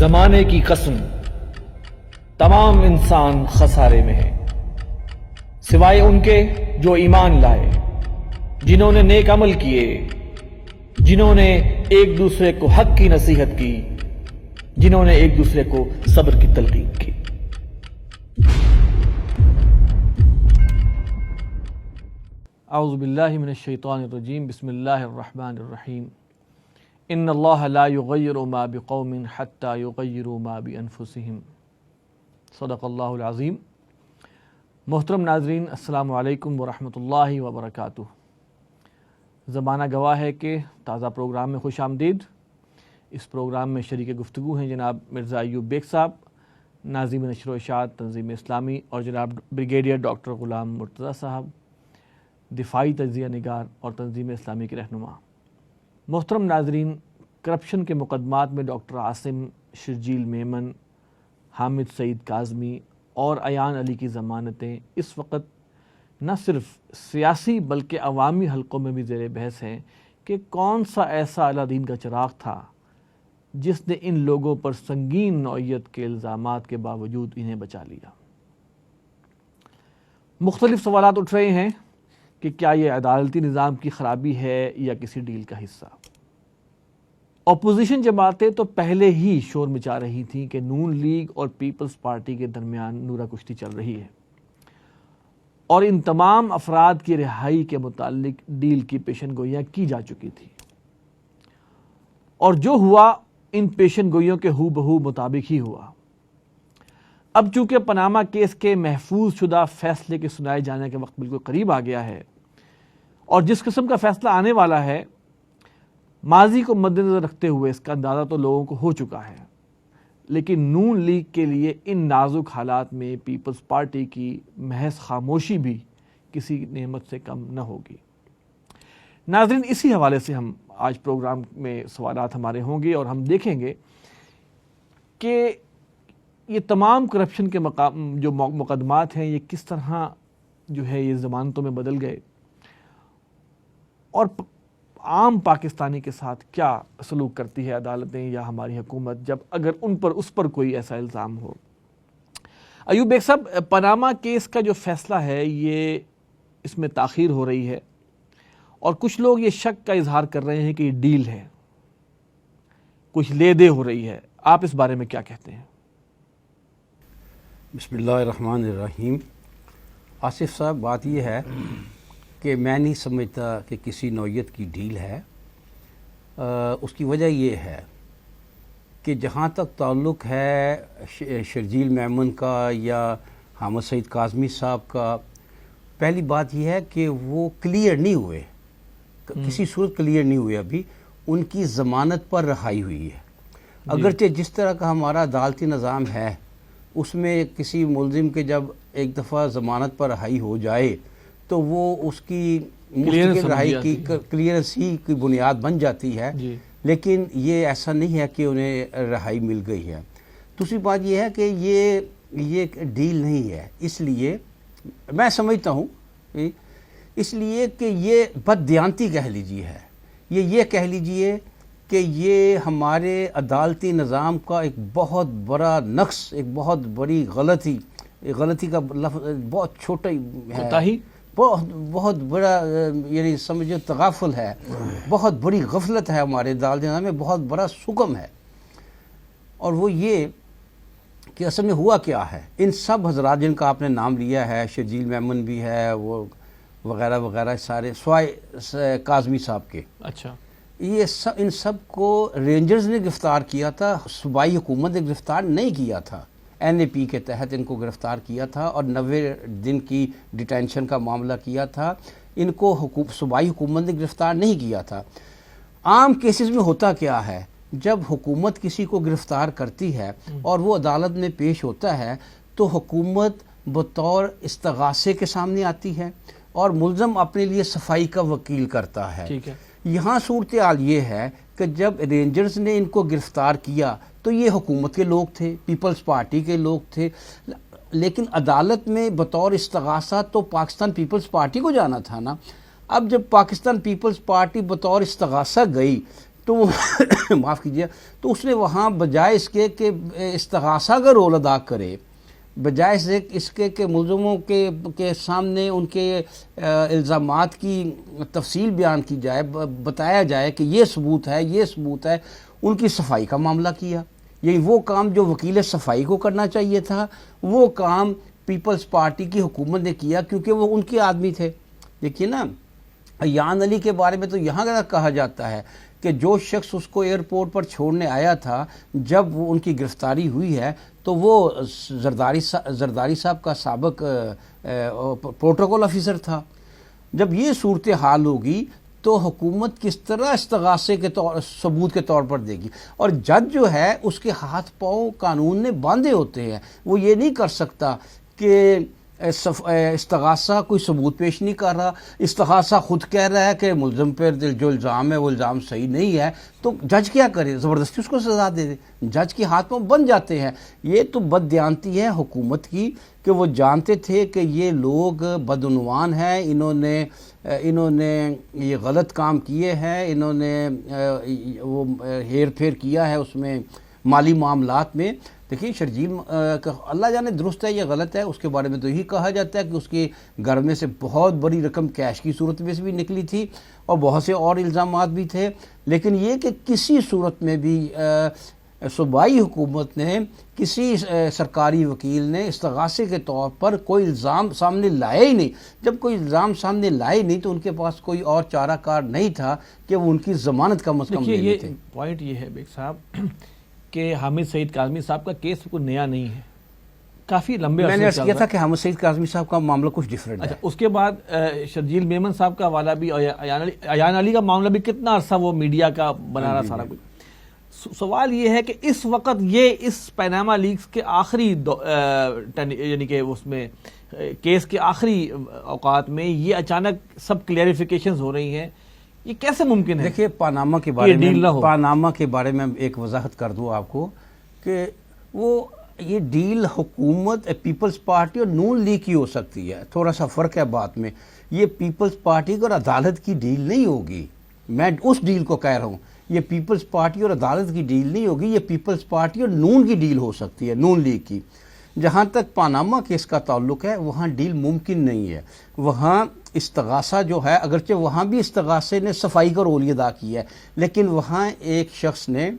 زمانے کی قسم تمام انسان خسارے میں ہے سوائے ان کے جو ایمان لائے، جنہوں نے نیک عمل کیے، جنہوں نے ایک دوسرے کو حق کی نصیحت کی، جنہوں نے ایک دوسرے کو صبر کی تلقین کی۔ اعوذ باللہ من الشیطان الرجیم، بسم اللہ الرحمن الرحیم۔ ان اللہ لا یغیر ما بقوم حتی یغیروا ما بانفسہم۔ صدق اللہ العظیم۔ محترم ناظرین، السلام علیکم ورحمۃ اللہ وبرکاتہ۔ زمانہ گواہ ہے کہ تازہ پروگرام میں خوش آمدید۔ اس پروگرام میں شریک گفتگو ہیں جناب مرزا ایوب بیگ صاحب، ناظم نشر و اشاعت تنظیم اسلامی، اور جناب بریگیڈیئر ڈاکٹر غلام مرتضیٰ صاحب، دفاعی تجزیہ نگار اور تنظیم اسلامی کے رہنما۔ محترم ناظرین، کرپشن کے مقدمات میں ڈاکٹر عاصم شرجیل میمن، حامد سعید کاظمی اور ایان علی کی ضمانتیں اس وقت نہ صرف سیاسی بلکہ عوامی حلقوں میں بھی زیر بحث ہیں کہ کون سا ایسا اعلیٰ دین کا چراغ تھا جس نے ان لوگوں پر سنگین نوعیت کے الزامات کے باوجود انہیں بچا لیا۔ مختلف سوالات اٹھ رہے ہیں کہ کیا یہ عدالتی نظام کی خرابی ہے یا کسی ڈیل کا حصہ؟ اپوزیشن جماعتیں تو پہلے ہی شور مچا رہی تھیں کہ نون لیگ اور پیپلز پارٹی کے درمیان نورہ کشتی چل رہی ہے اور ان تمام افراد کی رہائی کے متعلق ڈیل کی پیشن گوئیاں کی جا چکی تھی، اور جو ہوا ان پیشن گوئیوں کے ہو بہو مطابق ہی ہوا۔ اب چونکہ پاناما کیس کے محفوظ شدہ فیصلے کے سنائے جانے کا وقت بالکل قریب آ گیا ہے، اور جس قسم کا فیصلہ آنے والا ہے، ماضی کو مد نظر رکھتے ہوئے اس کا اندازہ تو لوگوں کو ہو چکا ہے، لیکن نون لیگ کے لیے ان نازک حالات میں پیپلز پارٹی کی محض خاموشی بھی کسی نعمت سے کم نہ ہوگی۔ ناظرین، اسی حوالے سے ہم آج پروگرام میں سوالات ہمارے ہوں گے اور ہم دیکھیں گے کہ یہ تمام کرپشن کے جو مقدمات ہیں یہ کس طرح جو ہے یہ ضمانتوں میں بدل گئے، اور عام پاکستانی کے ساتھ کیا سلوک کرتی ہے عدالتیں یا ہماری حکومت جب اگر اس پر کوئی ایسا الزام ہو۔ ایوب بیگ صاحب، پاناما کیس کا جو فیصلہ ہے یہ اس میں تاخیر ہو رہی ہے، اور کچھ لوگ یہ شک کا اظہار کر رہے ہیں کہ یہ ڈیل ہے، کچھ لے دے ہو رہی ہے۔ آپ اس بارے میں کیا کہتے ہیں؟ بسم اللہ الرحمن الرحیم۔ آصف صاحب، بات یہ ہے کہ میں نہیں سمجھتا کہ کسی نوعیت کی ڈیل ہے۔ اس کی وجہ یہ ہے کہ جہاں تک تعلق ہے شرجیل میمن کا یا حامد سعید کاظمی صاحب کا، پہلی بات یہ ہے کہ وہ کلیئر نہیں ہوئے، کسی صورت کلیئر نہیں ہوئے، ابھی ان کی ضمانت پر رہائی ہوئی ہے۔ اگرچہ جس طرح کا ہمارا عدالتی نظام ہے اس میں کسی ملزم کے جب ایک دفعہ ضمانت پر رہائی ہو جائے تو وہ اس کی مستقل رہائی کی کلیئرنس ہی کی بنیاد بن جاتی ہے، لیکن یہ ایسا نہیں ہے کہ انہیں رہائی مل گئی ہے۔ دوسری بات یہ ہے کہ یہ ڈیل نہیں ہے، اس لیے میں سمجھتا ہوں اس لیے کہ یہ بددیانتی کہہ لیجیے ہے، یہ کہہ لیجیے کہ یہ ہمارے عدالتی نظام کا ایک بہت بڑا نقص، ایک بہت بڑی غلطی کا لفظ بہت چھوٹا ہے، بہت بڑا، یعنی سمجھو تغافل ہے، بہت بڑی غفلت ہے ہمارے عدالتی نظام میں، بہت بڑا سقم ہے۔ اور وہ یہ کہ اصل میں ہوا کیا ہے، ان سب حضرات جن کا آپ نے نام لیا ہے، شرجیل میمن بھی ہے، وہ وغیرہ وغیرہ، سارے سوائے کاظمی صاحب کے، اچھا، ان سب کو رینجرز نے گرفتار کیا تھا، صوبائی حکومت نے گرفتار نہیں کیا تھا۔ NAP کے تحت ان کو گرفتار کیا تھا اور 90 دن کی ڈیٹینشن کا معاملہ کیا تھا۔ ان کو صوبائی حکومت نے گرفتار نہیں کیا تھا۔ عام کیسز میں ہوتا کیا ہے، جب حکومت کسی کو گرفتار کرتی ہے اور وہ عدالت میں پیش ہوتا ہے تو حکومت بطور استغاثے کے سامنے آتی ہے اور ملزم اپنے لیے صفائی کا وکیل کرتا ہے۔ یہاں صورتحال یہ ہے کہ جب رینجرز نے ان کو گرفتار کیا تو یہ حکومت کے لوگ تھے، پیپلز پارٹی کے لوگ تھے، لیکن عدالت میں بطور استغاثہ تو پاکستان پیپلز پارٹی کو جانا تھا نا۔ اب جب پاکستان پیپلز پارٹی بطور استغاثہ گئی تو معاف کیجیے، تو اس نے وہاں بجائے اس کے کہ استغاثہ کا رول ادا کرے، بجائے اس کے کہ ملزموں کے سامنے ان کے الزامات کی تفصیل بیان کی جائے، بتایا جائے کہ یہ ثبوت ہے، یہ ثبوت ہے، ان کی صفائی کا معاملہ کیا. یہی وہ کام جو وکیل صفائی کو کرنا چاہیے تھا، وہ کام پیپلز پارٹی کی حکومت نے کیا، کیونکہ وہ ان کے آدمی تھے. دیکھیے نا، ایان علی کے بارے میں تو یہاں کہا جاتا ہے کہ جو شخص اس کو ایئرپورٹ پر چھوڑنے آیا تھا، جب وہ ان کی گرفتاری ہوئی ہے تو وہ زرداری صاحب کا سابق پروٹوکول آفیسر تھا. جب یہ صورتحال ہوگی تو حکومت کس طرح استغاثے کے ثبوت کے طور پر دے گی؟ اور جج جو ہے اس کے ہاتھ پاؤں قانون نے باندھے ہوتے ہیں، وہ یہ نہیں کر سکتا کہ استغاثہ کوئی ثبوت پیش نہیں کر رہا، استغاثہ خود کہہ رہا ہے کہ ملزم پر جو الزام ہے وہ الزام صحیح نہیں ہے، تو جج کیا کرے؟ زبردستی اس کو سزا دے دے. جج کے ہاتھ پاؤں بن جاتے ہیں. یہ تو بددیانتی ہے حکومت کی کہ وہ جانتے تھے کہ یہ لوگ بدعنوان ہیں، انہوں نے یہ غلط کام کیے ہیں، انہوں نے وہ ہیر پھیر کیا ہے اس میں مالی معاملات میں. دیکھیے شرجیل اللہ جانے درست ہے یا غلط ہے، اس کے بارے میں تو یہی کہا جاتا ہے کہ اس کے گھر میں سے بہت بڑی رقم کیش کی صورت میں سے بھی نکلی تھی اور بہت سے اور الزامات بھی تھے. لیکن یہ کہ کسی صورت میں بھی صوبائی حکومت نے، کسی سرکاری وکیل نے استغاثے کے طور پر کوئی الزام سامنے لائے ہی نہیں. جب کوئی الزام سامنے لائے نہیں تو ان کے پاس کوئی اور چارہ کار نہیں تھا کہ وہ ان کی ضمانت کم از کم لے لیتے. یہ پوائنٹ یہ ہے بیگ صاحب کہ حامد سعید کاظمی صاحب کا کیس کوئی نیا نہیں ہے، کافی لمبے میں نے عرض کیا تھا کہ حامد سعید کاظمی صاحب کا معاملہ کچھ ڈیفرنٹ ہے. اس کے بعد شرجیل میمن صاحب کا حوالہ بھی، ایان علی کا معاملہ بھی کتنا عرصہ وہ میڈیا کا بنا رہا سارا کچھ. سوال یہ ہے کہ اس وقت یہ اس پیناما لیکس کے آخری یعنی کہ اس میں کیس کے آخری اوقات میں یہ اچانک سب کلیریفیکیشنز ہو رہی ہیں، یہ کیسے ممکن ہے؟ دیکھیے پاناما کے بارے میں ایک وضاحت کر دوں آپ کو کہ یہ ڈیل حکومت پیپلز پارٹی اور نون لیگ کی ہو سکتی ہے. تھوڑا سا فرق ہے بات میں. یہ پیپلز پارٹی اور عدالت کی ڈیل نہیں ہوگی. میں اس ڈیل کو کہہ رہا ہوں، یہ پیپلز پارٹی اور عدالت کی ڈیل نہیں ہوگی، یہ پیپلز پارٹی اور نون کی ڈیل ہو سکتی ہے، نون لیگ کی. جہاں تک پاناما کیس کا تعلق ہے وہاں ڈیل ممکن نہیں ہے. وہاں استغاثہ جو ہے، اگرچہ وہاں بھی استغاثے نے صفائی کا رول ادا کیا ہے، لیکن وہاں ایک شخص نے،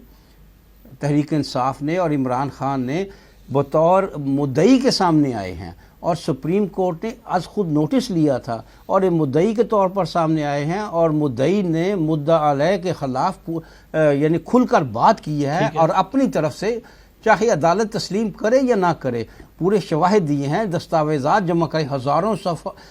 تحریک انصاف نے اور عمران خان نے بطور مدعی کے سامنے آئے ہیں اور سپریم کورٹ نے از خود نوٹس لیا تھا اور مدعی کے طور پر سامنے آئے ہیں اور مدعی نے مدعا علیہ کے خلاف یعنی کھل کر بات کی ہے اور اپنی طرف سے چاہے عدالت تسلیم کرے یا نہ کرے پورے شواہد دیے ہیں، دستاویزات جمع کرے، ہزاروں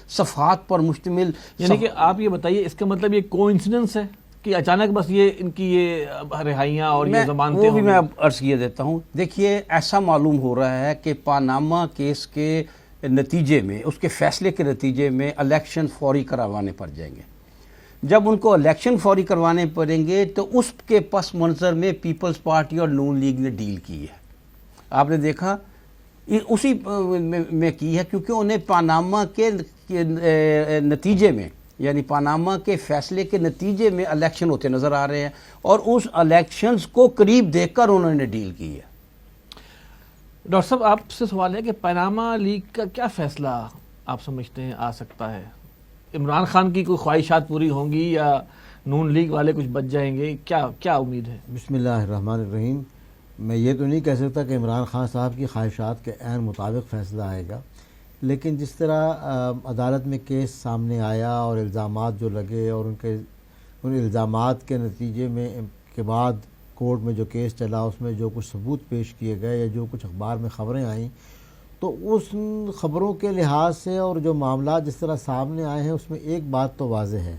صفحات پر مشتمل. یعنی کہ آپ یہ بتائیے اس کا مطلب یہ کوئنسیڈنس ہے کہ اچانک بس یہ ان کی یہ رہائیاں اور یہ ضمانتیں؟ وہ بھی میں عرض کیے دیتا ہوں. دیکھیے ایسا معلوم ہو رہا ہے کہ پاناما کیس کے نتیجے میں، اس کے فیصلے کے نتیجے میں الیکشن فوری کروانے پڑ جائیں گے. جب ان کو الیکشن فوری کروانے پڑیں گے تو اس کے پس منظر میں پیپلز پارٹی اور نون لیگ نے ڈیل کی ہے. آپ نے دیکھا اسی میں کی ہے، کیونکہ انہیں پاناما کے نتیجے میں، یعنی پاناما کے فیصلے کے نتیجے میں الیکشن ہوتے نظر آ رہے ہیں اور اس الیکشنز کو قریب دیکھ کر انہوں نے ڈیل کی ہے. ڈاکٹر صاحب آپ سے سوال ہے کہ پاناما لیگ کا کیا فیصلہ آپ سمجھتے ہیں آ سکتا ہے؟ عمران خان کی کوئی خواہشات پوری ہوں گی یا نون لیگ والے کچھ بچ جائیں گے؟ کیا امید ہے؟ بسم اللہ الرحمن الرحیم. میں یہ تو نہیں کہہ سکتا کہ عمران خان صاحب کی خواہشات کے عین مطابق فیصلہ آئے گا، لیکن جس طرح عدالت میں کیس سامنے آیا اور الزامات جو لگے اور ان الزامات کے نتیجے میں کے بعد کورٹ میں جو کیس چلا اس میں جو کچھ ثبوت پیش کیے گئے یا جو کچھ اخبار میں خبریں آئیں، تو اس خبروں کے لحاظ سے اور جو معاملات جس طرح سامنے آئے ہیں اس میں ایک بات تو واضح ہے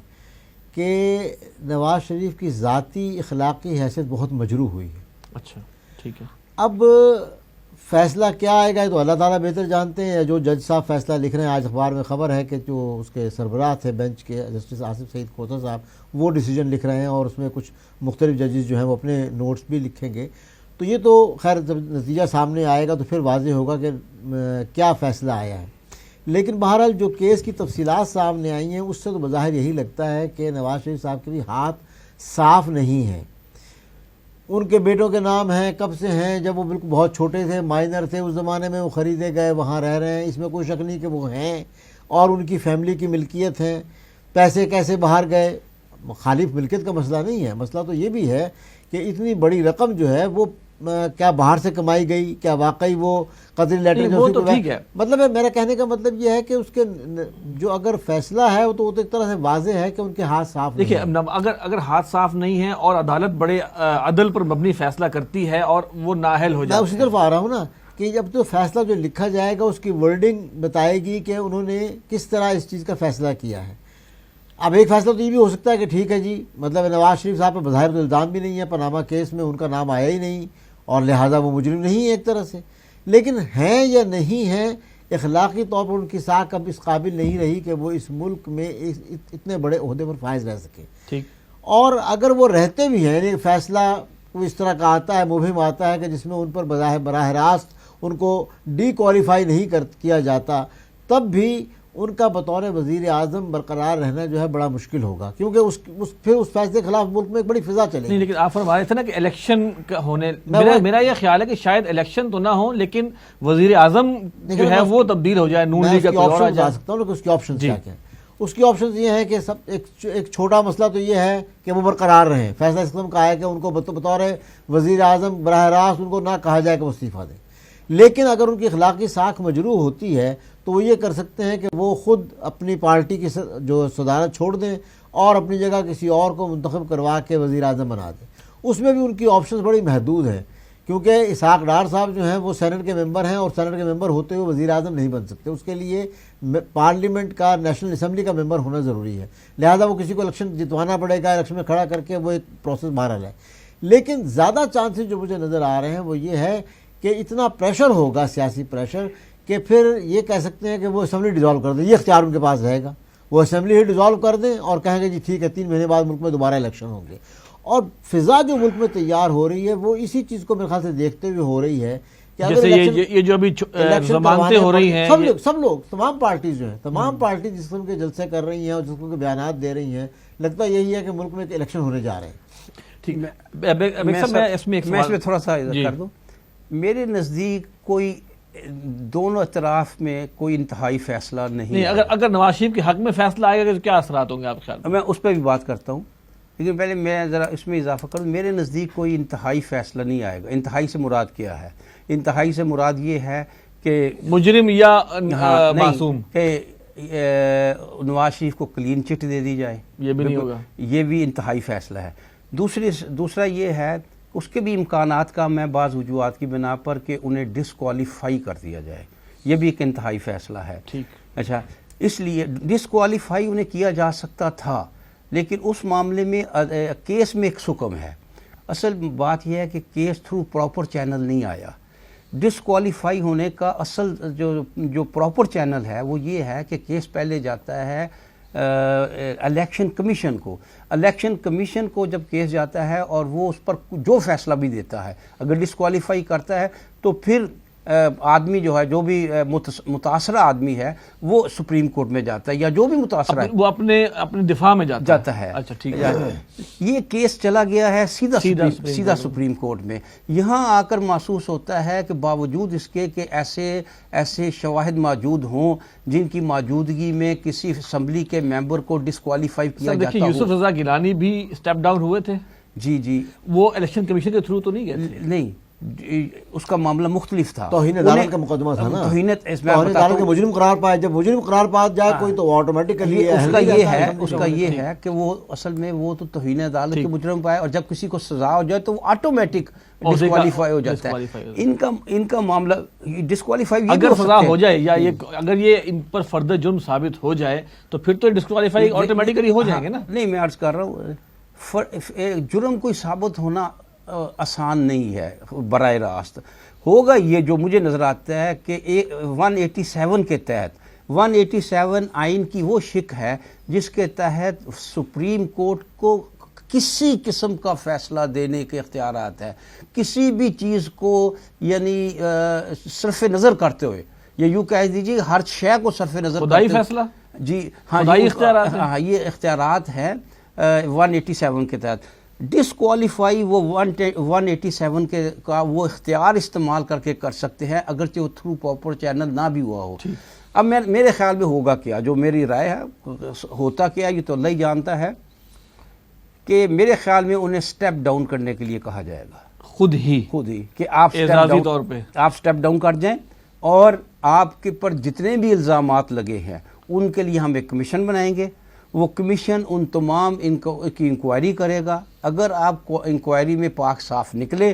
کہ نواز شریف کی ذاتی اخلاقی حیثیت بہت مجروح ہوئی ہے. اچھا ٹھیک ہے. اب فیصلہ کیا آئے گا تو اللہ تعالیٰ بہتر جانتے ہیں. جو جج صاحب فیصلہ لکھ رہے ہیں، آج اخبار میں خبر ہے کہ جو اس کے سربراہ تھے بینچ کے جسٹس آصف سعید کھوسہ صاحب، وہ ڈیسیجن لکھ رہے ہیں اور اس میں کچھ مختلف ججز جو ہیں وہ اپنے نوٹس بھی لکھیں گے. تو یہ تو خیر جب نتیجہ سامنے آئے گا تو پھر واضح ہوگا کہ کیا فیصلہ آیا ہے. لیکن بہرحال جو کیس کی تفصیلات سامنے آئی ہیں اس سے تو بظاہر یہی لگتا ہے کہ نواز شریف صاحب کے بھی ہاتھ صاف نہیں ہیں. ان کے بیٹوں کے نام ہیں، کب سے ہیں، جب وہ بالکل بہت چھوٹے تھے، مائنر تھے اس زمانے میں، وہ خریدے گئے، وہاں رہ رہے ہیں، اس میں کوئی شک نہیں کہ وہ ہیں اور ان کی فیملی کی ملکیت ہیں. پیسے کیسے باہر گئے، خالی ملکیت کا مسئلہ نہیں ہے، مسئلہ تو یہ بھی ہے کہ اتنی بڑی رقم جو ہے وہ کیا باہر سے کمائی گئی، کیا واقعی وہ قدری لیٹر وہ تو ٹھیک ہے. مطلب ہے میرا کہنے کا مطلب یہ ہے کہ اس کے جو اگر فیصلہ ہے تو وہ تو ایک طرح سے واضح ہے کہ ان کے ہاتھ صاف نہیں دیکھیے ہیں. اگر ہاتھ صاف نہیں ہے اور عدالت بڑے عدل پر مبنی فیصلہ کرتی ہے اور وہ نااہل ہو میں جاتا اسی طرف آ رہا ہوں نا کہ جب تو فیصلہ جو لکھا جائے گا اس کی ورڈنگ بتائے گی کہ انہوں نے کس طرح اس چیز کا فیصلہ کیا ہے. اب ایک فیصلہ تو یہ بھی ہو سکتا ہے کہ ٹھیک ہے جی، مطلب نواز شریف صاحب پہ بظاہر تو الزام بھی نہیں ہے، پاناما کیس میں ان کا نام آیا ہی نہیں اور لہٰذا وہ مجرم نہیں ہے ایک طرح سے، لیکن ہیں یا نہیں ہیں اخلاقی طور پر ان کی ساکھ اب اس قابل نہیں رہی کہ وہ اس ملک میں اتنے بڑے عہدے پر فائز رہ سکے. ٹھیک. اور اگر وہ رہتے بھی ہیں، یعنی فیصلہ وہ اس طرح کا آتا ہے، مبہم آتا ہے کہ جس میں ان پر براہ راست ان کو ڈی کوالیفائی نہیں کیا جاتا، تب بھی ان کا بطور وزیر اعظم برقرار رہنا جو ہے بڑا مشکل ہوگا، کیونکہ پھر اس فیصلے کے خلاف ملک میں ایک بڑی فضا چلے گی. نہیں، لیکن آپ فرما رہے تھے نا کہ الیکشن ہونے، میرا یہ خیال ہے کہ شاید الیکشن تو نہ ہو لیکن وزیر اعظم جو ہے وہ تبدیل ہو جائے، نون لیگ کا کوئی اور آ جائے. سکتا ہوں کہ اس کی آپشن کیا کیا. اس کی آپشنز یہ ہے کہ ایک چھوٹا مسئلہ تو یہ ہے کہ وہ برقرار رہیں. فیصلہ اس قسم کا ہے کہ ان کو بطور وزیر اعظم براہ راست ان کو نہ کہا جائے کہ وہ استعفیٰ دیں، لیکن اگر ان کی اخلاقی ساکھ مجروح ہوتی ہے تو وہ یہ کر سکتے ہیں کہ وہ خود اپنی پارٹی کی جو صدارت چھوڑ دیں اور اپنی جگہ کسی اور کو منتخب کروا کے وزیر اعظم بنا دیں. اس میں بھی ان کی آپشنز بڑی محدود ہیں، کیونکہ اسحاق ڈار صاحب جو ہیں وہ سینٹ کے ممبر ہیں اور سینٹ کے ممبر ہوتے ہوئے وزیر اعظم نہیں بن سکتے. اس کے لیے پارلیمنٹ کا، نیشنل اسمبلی کا ممبر ہونا ضروری ہے، لہذا وہ کسی کو الیکشن جتوانا پڑے گا، الیکشن میں کھڑا کر کے وہ ایک پروسیس بہرحال ہے. لیکن زیادہ چانسز جو مجھے نظر آ رہے ہیں وہ یہ ہے کہ اتنا پریشر ہوگا، سیاسی پریشر، کہ پھر یہ کہہ سکتے ہیں کہ وہ اسمبلی ڈیزالو کر دیں. یہ اختیار ان کے پاس رہے گا، وہ اسمبلی ہی ڈیزالو کر دیں اور کہیں گے جی ٹھیک ہے 3 مہینے بعد ملک میں دوبارہ الیکشن ہوں گے. اور فضا جو ملک میں تیار ہو رہی ہے وہ اسی چیز کو میرے خیال سے دیکھتے ہوئے ہو رہی ہے کہ اگر یہ جو ابھی ضمانتیں ہو رہی ہیں، سب لوگ تمام پارٹیز جو ہیں، تمام پارٹی جس قسم کے جلسے کر رہی ہیں اور جس قسم کے بیانات دے رہی ہیں، لگتا یہی ہے کہ ملک میں ایک الیکشن ہونے جا رہے ہیں. ٹھیک. میں اس میں تھوڑا سا کر دوں. میرے نزدیک کوئی دونوں اطراف میں کوئی انتہائی فیصلہ نہیں. اگر نواز شریف کے حق میں فیصلہ آئے گا تو کیا اثرات ہوں گے آپ کے خیال میں؟ میں اس پہ بھی بات کرتا ہوں، لیکن پہلے میں ذرا اس میں اضافہ کروں. میرے نزدیک کوئی انتہائی فیصلہ نہیں آئے گا. انتہائی سے مراد کیا ہے؟ انتہائی سے مراد یہ ہے کہ مجرم یا معصوم، کہ نواز شریف کو کلین چٹ دے دی جائے، یہ بھی نہیں ہوگا. یہ بھی انتہائی فیصلہ ہے. دوسرا یہ ہے اس کے بھی امکانات کا میں بعض وجوہات کی بنا پر کہ انہیں ڈسکوالیفائی کر دیا جائے، یہ بھی ایک انتہائی فیصلہ ہے. ٹھیک. اچھا، اس لیے ڈسکوالیفائی انہیں کیا جا سکتا تھا، لیکن اس معاملے میں کیس میں ایک حکم ہے. اصل بات یہ ہے کہ کیس تھرو پراپر چینل نہیں آیا. ڈسکوالیفائی ہونے کا اصل جو پراپر چینل ہے وہ یہ ہے کہ کیس پہلے جاتا ہے الیکشن کمیشن کو. الیکشن کمیشن کو جب کیس جاتا ہے اور وہ اس پر جو فیصلہ بھی دیتا ہے، اگر ڈسکوالیفائی کرتا ہے تو پھر آدمی جو ہے، جو بھی متاثرہ آدمی ہے، وہ سپریم کورٹ میں جاتا ہے، یا جو بھی متاثرہ ہے وہ اپنے دفاع میں جاتا ہے. اچھا ٹھیک ہے. یہ کیس چلا گیا ہے سیدھا سپریم کورٹ میں. یہاں آ کر محسوس ہوتا ہے کہ باوجود اس کے کہ ایسے شواہد موجود ہوں جن کی موجودگی میں کسی اسمبلی کے ممبر کو ڈسکوالیفائی کیا جاتا ہو. یوسف رضا گیلانی بھی اسٹیپ ڈاؤن ہوئے تھے. جی وہ الیکشن کمیشن کے تھرو تو نہیں گئے تھے. نہیں، اس کا معاملہ مختلف تھا. توہین عدالت کا مقدمہ تھا نا. توہین عدالت کے مجرم قرار پائے. جب مجرم قرار پا جائے کوئی تو آٹومیٹکلی اس کا یہ ہے کہ وہ اصل میں وہ تو توہین عدالت کے مجرم پائے، اور جب کسی کو سزا ہو جائے تو وہ آٹومیٹک ڈسکوالیفائی ہو جاتا ہے. ان کا معاملہ ڈسکوالیفائی اگر سزا ہو جائے یا اگر یہ ان پر فرد جرم ثابت ہو جائے تو پھر تو ڈسکوالیفائی آٹومیٹکلی ہو جائیں گے نا. نہیں، میں عرض کر رہا ہوں جرم کوئی ثابت ہونا آسان نہیں ہے براہ راست. ہوگا یہ جو مجھے نظر آتا ہے کہ 187 کے تحت 187 آئین کی وہ شک ہے جس کے تحت سپریم کورٹ کو کسی قسم کا فیصلہ دینے کے اختیارات ہے، کسی بھی چیز کو یعنی صرف نظر کرتے ہوئے، یا یوں کہہ دیجیے ہر شے کو صرف نظر خدائی فیصلہ. جی ہاں، خدائی اختیارات. ہاں، یہ اختیارات ہیں 187 کے تحت. ڈسکوالیفائی وہ 187 کا وہ اختیار استعمال کر کے کر سکتے ہیں، اگرچہ وہ تھرو پراپر چینل نہ بھی ہوا ہو. اب میرے خیال میں ہوگا کیا، جو میری رائے ہے ہوتا کیا یہ تو اللہ ہی جانتا ہے، کہ میرے خیال میں انہیں سٹیپ ڈاؤن کرنے کے لیے کہا جائے گا خود ہی کہ آپ اعزازی طور پہ آپ سٹیپ ڈاؤن کر جائیں، اور آپ کے پر جتنے بھی الزامات لگے ہیں ان کے لیے ہم ایک کمیشن بنائیں گے. وہ کمیشن ان تمام کی انکوائری کرے گا. اگر آپ کو انکوائری میں پاک صاف نکلے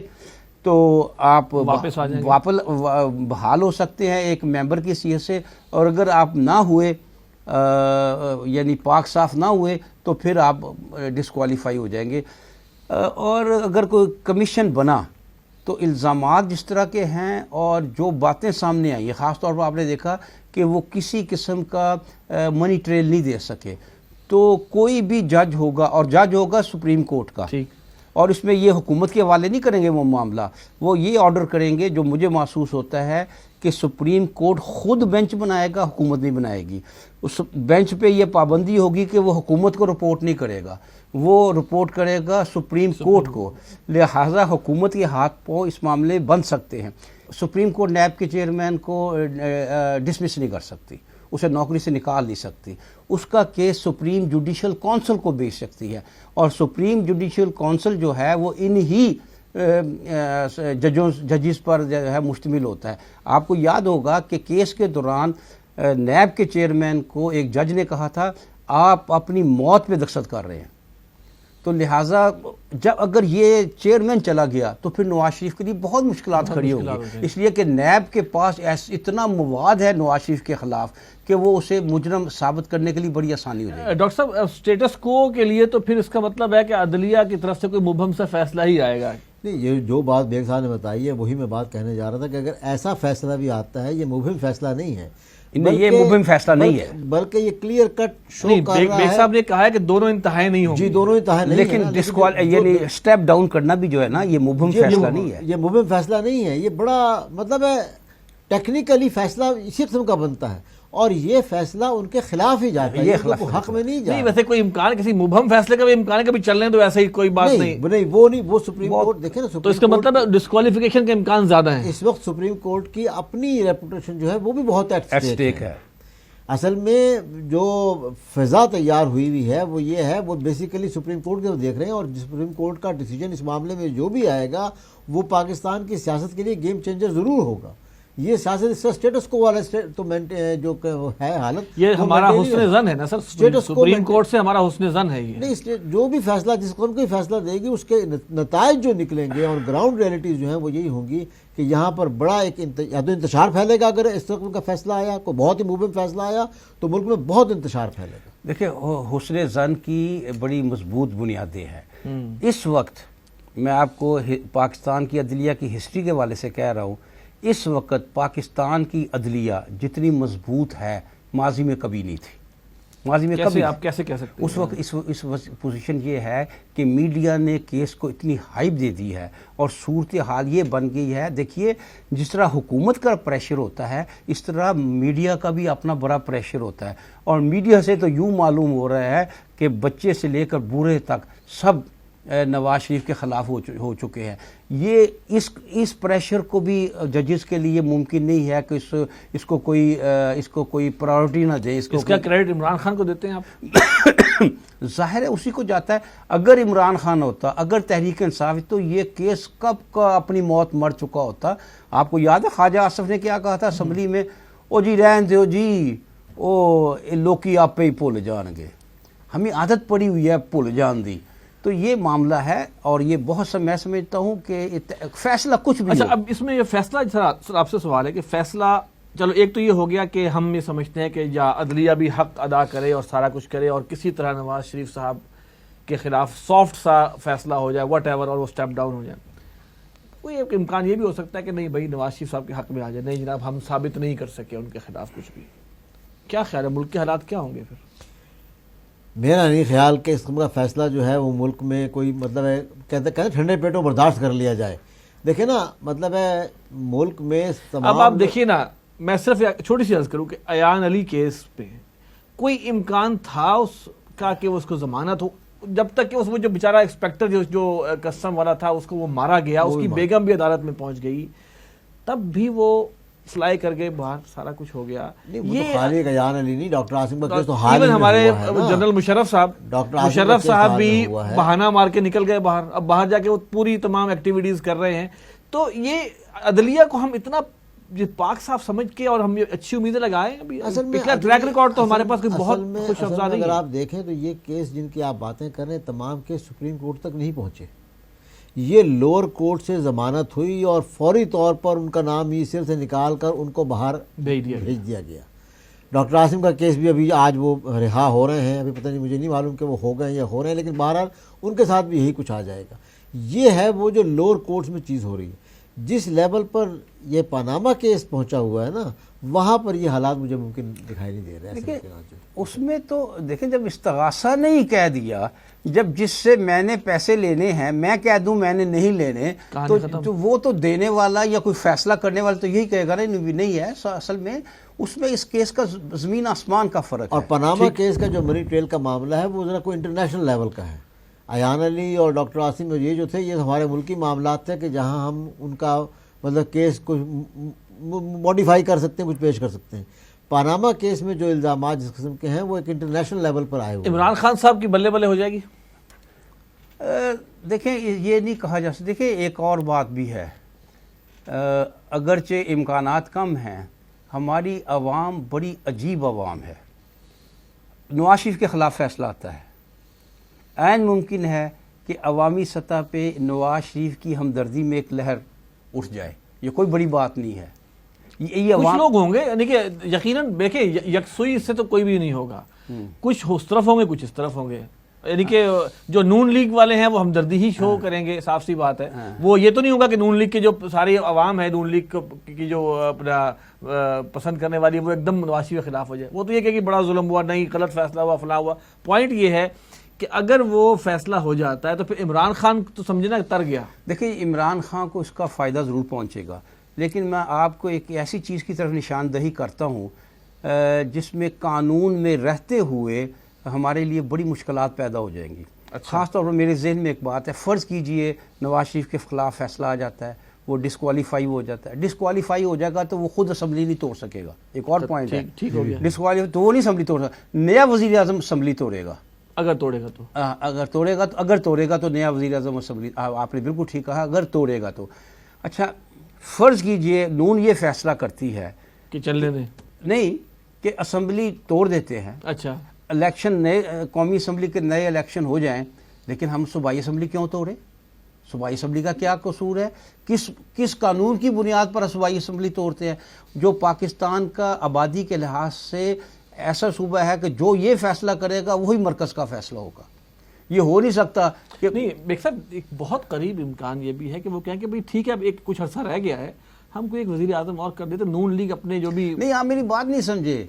تو آپ واپس آ جائیں گے، بحال ہو سکتے ہیں ایک ممبر کی حیثیت سے، اور اگر آپ نہ ہوئے یعنی پاک صاف نہ ہوئے تو پھر آپ ڈسکوالیفائی ہو جائیں گے. اور اگر کوئی کمیشن بنا تو الزامات جس طرح کے ہیں اور جو باتیں سامنے آئی، خاص طور پر آپ نے دیکھا کہ وہ کسی قسم کا منی ٹریل نہیں دے سکے، تو کوئی بھی جج ہوگا، اور جج ہوگا سپریم کورٹ کا، اور اس میں یہ حکومت کے حوالے نہیں کریں گے وہ معاملہ، وہ یہ آرڈر کریں گے جو مجھے محسوس ہوتا ہے کہ سپریم کورٹ خود بینچ بنائے گا، حکومت نہیں بنائے گی. اس بینچ پہ یہ پابندی ہوگی کہ وہ حکومت کو رپورٹ نہیں کرے گا، وہ رپورٹ کرے گا سپریم کورٹ کو. لہٰذا حکومت کے ہاتھ پاؤں اس معاملے بن سکتے ہیں. سپریم کورٹ نیب کے چیئرمین کو ڈسمس نہیں کر سکتی، اسے نوکری سے نکال نہیں سکتی. اس کا کیس سپریم جوڈیشل کونسل کو بھیج سکتی ہے، اور سپریم جوڈیشل کونسل جو ہے وہ انہی ججز پر جو ہے مشتمل ہوتا ہے. آپ کو یاد ہوگا کہ کیس کے دوران نیب کے چیئرمین کو ایک جج نے کہا تھا آپ اپنی موت پہ دستخط کر رہے ہیں. تو لہٰذا جب اگر یہ چیئرمین چلا گیا تو پھر نواز شریف کے لیے بہت مشکلات کھڑی ہوگی، اس لیے کہ نیب کے پاس اتنا مواد ہے نواز شریف کے خلاف کہ وہ اسے مجرم ثابت کرنے کے لیے بڑی آسانی ہو جائے گی. ڈاکٹر صاحب اسٹیٹس کو کے لیے تو پھر اس کا مطلب ہے کہ عدلیہ کی طرف سے کوئی مبہم سا فیصلہ ہی آئے گا. نہیں، یہ جو بات بیگ صاحب نے بتائی ہے وہی میں بات کہنے جا رہا تھا کہ اگر ایسا فیصلہ بھی آتا ہے یہ مبہم فیصلہ نہیں ہے، یہ مبہم فیصلہ نہیں ہے، بلکہ یہ کلیئر کٹ شو کر رہا ہے. بیگ صاحب نے کہا ہے کہ دونوں انتہائی نہیں ہوں جی دونوں انتہائی نہیں، لیکن یعنی سٹیپ ڈاؤن کرنا بھی جو ہے نا یہ مبہم فیصلہ نہیں ہے. یہ مبہم فیصلہ نہیں ہے، یہ بڑا مطلب ہے ٹیکنیکلی فیصلہ اسی قسم کا بنتا ہے، اور یہ فیصلہ ان کے خلاف ہی جاتا ہے، یہ حق میں نہیں جاتا. ویسے کوئی امکان کسی مبہم فیصلے کا بھی امکان ہے کبھی چل رہے ہیں تو ایسے ہی کوئی بات نہیں، وہ سپریم کورٹ دیکھیں نا، تو اس کا مطلب ڈسکوالیفیکیشن کے امکان زیادہ ہیں. اس وقت سپریم کورٹ کی اپنی ریپوٹیشن جو ہے وہ بھی بہت ایٹ اسٹیک ہے. اصل میں جو فضا تیار ہوئی ہے وہ یہ ہے، وہ بیسیکلی سپریم کورٹ کے دیکھ رہے ہیں، اور سپریم کورٹ کا ڈیسیجن اس معاملے میں جو بھی آئے گا وہ پاکستان کی سیاست کے لیے گیم چینجر ضرور ہوگا. یہ سیاست اس کا اسٹیٹس کو والا تو جو ہے حالت، یہ ہمارا حسن زن ہے نا سر، سپریم کورٹ سے ہمارا حسن زن ہے. یہ نہیں، جو بھی فیصلہ جس قسم کا فیصلہ دے گی اس کے نتائج جو نکلیں گے اور گراؤنڈ ریئلٹیز جو ہیں وہ یہی ہوں گی کہ یہاں پر بڑا ایک یا تو انتشار پھیلے گا. اگر اس قسم کا فیصلہ آیا، کوئی بہت ہی مبہم فیصلہ آیا تو ملک میں بہت انتشار پھیلے گا. دیکھیں حسن زن کی بڑی مضبوط بنیادیں ہیں. اس وقت میں آپ کو پاکستان کی عدلیہ کی ہسٹری کے حوالے سے کہہ رہا ہوں، اس وقت پاکستان کی عدلیہ جتنی مضبوط ہے ماضی میں کبھی نہیں تھی. ماضی میں کبھی آپ کیسے کہہ سکتے ہیں؟ اس وقت اس پوزیشن یہ ہے کہ میڈیا نے کیس کو اتنی ہائپ دے دی ہے اور صورتحال یہ بن گئی ہے. دیکھیے جس طرح حکومت کا پریشر ہوتا ہے اس طرح میڈیا کا بھی اپنا بڑا پریشر ہوتا ہے، اور میڈیا سے تو یوں معلوم ہو رہا ہے کہ بچے سے لے کر بوڑھے تک سب نواز شریف کے خلاف ہو چکے ہیں. یہ اس پریشر کو بھی ججز کے لیے ممکن نہیں ہے کہ اس کو کوئی پرائورٹی نہ دیں. اس کا کریڈٹ عمران خان کو دیتے ہیں آپ؟ ظاہر ہے اسی کو جاتا ہے. اگر عمران خان ہوتا، اگر تحریک انصاف، تو یہ کیس کب کا اپنی موت مر چکا ہوتا. آپ کو یاد ہے خواجہ آصف نے کیا کہا تھا اسمبلی میں؟ او جی رہن دیو جی، او لوکی آپ پہ ہی بھول جان گے، ہمیں عادت پڑی ہوئی ہے بھول جان دی. تو یہ معاملہ ہے، اور یہ بہت سا میں سمجھتا ہوں کہ فیصلہ کچھ بھی. اچھا، اب اس میں یہ فیصلہ سر آپ سے سوال ہے کہ فیصلہ، چلو ایک تو یہ ہو گیا کہ ہم یہ سمجھتے ہیں کہ یا عدلیہ بھی حق ادا کرے اور سارا کچھ کرے اور کسی طرح نواز شریف صاحب کے خلاف سافٹ سا فیصلہ ہو جائے واٹ ایور، اور وہ سٹیپ ڈاؤن ہو جائے. کوئی ایک امکان یہ بھی ہو سکتا ہے کہ نہیں بھائی نواز شریف صاحب کے حق میں آ جائے، نہیں جناب ہم ثابت نہیں کر سکے ان کے خلاف کچھ بھی. کیا خیال ہے ملک کے حالات کیا ہوں گے پھر؟ میرا نہیں خیال کہ اس قسم کا فیصلہ جو ہے وہ ملک میں کوئی مطلب ہے کہتے ٹھنڈے پیٹوں برداشت کر لیا جائے. دیکھیں نا مطلب ہے ملک میں اب آپ دیکھیے نا، میں صرف چھوٹی سی عرض کروں کہ ایان علی کیس پہ کوئی امکان تھا اس کا کہ اس کو ضمانت ہو؟ جب تک کہ اس وہ جو بیچارہ انسپیکٹر جو کسٹم والا تھا اس کو وہ مارا گیا, اس کی بیگم بھی عدالت میں پہنچ گئی, تب بھی وہ فلائی کر گئے باہر, سارا کچھ ہو گیا. یہ خالی ایان علی نہیں, ڈاکٹر عاصم کا کیس تو حال ہی میں ہمارے ہوا ہے نا. جنرل مشرف صاحب بھی بہانہ مار کے نکل گئے باہر, اب باہر جا کے وہ پوری تمام ایکٹیویٹیز کر رہے ہیں. تو یہ عدلیہ کو ہم اتنا پاک صاف سمجھ کے اور ہم اچھی امیدیں لگائیں, اصل میں ٹریک ریکارڈ تو ہمارے پاس بہت خوش افزا نہیں اگر ہے. آپ دیکھیں تو یہ کیس جن کی آپ باتیں کر رہے ہیں تمام کیس سپریم کورٹ تک نہیں پہنچے. یہ لوور کورٹ سے ضمانت ہوئی اور فوری طور پر ان کا نام ای-سیل سے نکال کر ان کو باہر بھیج دیا گیا. ڈاکٹر عاصم کا کیس بھی ابھی آج وہ رہا ہو رہے ہیں, ابھی پتہ نہیں, مجھے نہیں معلوم کہ وہ ہو گئے یا ہو رہے ہیں, لیکن بہرحال ان کے ساتھ بھی یہی کچھ آ جائے گا. یہ ہے وہ جو لوور کورٹس میں چیز ہو رہی ہے. جس لیول پر یہ پاناما کیس پہنچا ہوا ہے نا, وہاں پر یہ حالات مجھے ممکن دکھائی نہیں دے رہے ہیں. اس میں تو دیکھیں, جب استغاثہ نہیں کہہ دیا, جب جس سے میں نے پیسے لینے ہیں میں کہہ دوں میں نے نہیں لینے, تو وہ تو دینے والا یا کوئی فیصلہ کرنے والا تو یہی کہے گا نہیں ہے. اصل میں اس میں اس کیس کا زمین آسمان کا فرق ہے. اور پاناما کیس کا جو منی ٹریل کا معاملہ ہے وہ ذرا کوئی انٹرنیشنل لیول کا ہے. ایان علی اور ڈاکٹر عاصم یہ جو تھے, یہ ہمارے ملکی معاملات تھے کہ جہاں ہم ان کا مطلب کیس کو موڈیفائی کر سکتے ہیں, کچھ پیش کر سکتے ہیں. پاناما کیس میں جو الزامات جس قسم کے ہیں وہ ایک انٹرنیشنل لیول پر آئے ہوئے. عمران خان صاحب کی بلے بلے ہو جائے گی. دیکھیں یہ نہیں کہا جا سکتا. دیکھیں ایک اور بات بھی ہے, اگرچہ امکانات کم ہیں, ہماری عوام بڑی عجیب عوام ہے. نواز شریف کے خلاف فیصلہ آتا ہے, عین ممکن ہے کہ عوامی سطح پہ نواز شریف کی ہمدردی میں ایک لہر اٹھ جائے. یہ کوئی بڑی بات نہیں ہے. یہ کچھ لوگ ہوں گے, یعنی کہ یقیناً دیکھیں یکسوئی اس سے تو کوئی بھی نہیں ہوگا, کچھ اس طرف ہوں گے کچھ اس طرف ہوں گے. یعنی کہ جو نون لیگ والے ہیں وہ ہمدردی ہی شو کریں گے, صاف سی بات ہے. وہ یہ تو نہیں ہوگا کہ نون لیگ کی جو ساری عوام ہے, نون لیگ کی جو اپنا پسند کرنے والی وہ ایک دم نواز شریف کے خلاف ہو جائے. وہ تو یہ کہ بڑا ظلم ہوا, نہیں غلط فیصلہ ہوا, فلاں ہوا. پوائنٹ یہ ہے کہ اگر وہ فیصلہ ہو جاتا ہے تو پھر عمران خان تو سمجھنا تر گیا. دیکھیں عمران خان کو اس کا فائدہ ضرور پہنچے گا, لیکن میں آپ کو ایک ایسی چیز کی طرف نشاندہی کرتا ہوں جس میں قانون میں رہتے ہوئے ہمارے لیے بڑی مشکلات پیدا ہو جائیں گی. خاص طور پر میرے ذہن میں ایک بات ہے, فرض کیجئے نواز شریف کے خلاف فیصلہ آ جاتا ہے, وہ ڈسکوالیفائی ہو جاتا ہے. ڈسکوالیفائی ہو جائے گا تو وہ خود اسمبلی نہیں توڑ سکے گا. ایک اور پوائنٹ ہے, ڈسکوالیفائی تو وہ نہیں اسمبلی توڑ سکتا, نیا وزیر اعظم اسمبلی توڑے گا. اگر توڑے گا تو نیا وزیر اعظم اسمبلی. آپ نے بالکل ٹھیک کہا, اگر توڑے گا تو. اچھا فرض کیجئے نون یہ فیصلہ کرتی ہے کہ چلنے دیں, نہیں کہ اسمبلی توڑ دیتے ہیں. اچھا الیکشن نئے قومی اسمبلی کے نئے الیکشن ہو جائیں, لیکن ہم صوبائی اسمبلی کیوں توڑیں؟ صوبائی اسمبلی کا کیا قصور ہے؟ کس قانون کی بنیاد پر صوبائی اسمبلی توڑتے ہیں؟ جو پاکستان کا آبادی کے لحاظ سے ایسا صوبہ ہے کہ جو یہ فیصلہ کرے گا وہی مرکز کا فیصلہ ہوگا. یہ ہو نہیں سکتا کہ نہیں. بیگ صاحب ایک بہت قریب امکان یہ بھی ہے کہ وہ کہیں کہ بھئی ٹھیک ہے اب ایک کچھ عرصہ رہ گیا ہے, ہم کو ایک وزیر اعظم اور کر دیتے, نون لیگ اپنے جو بھی. نہیں, آپ میری بات نہیں سمجھے.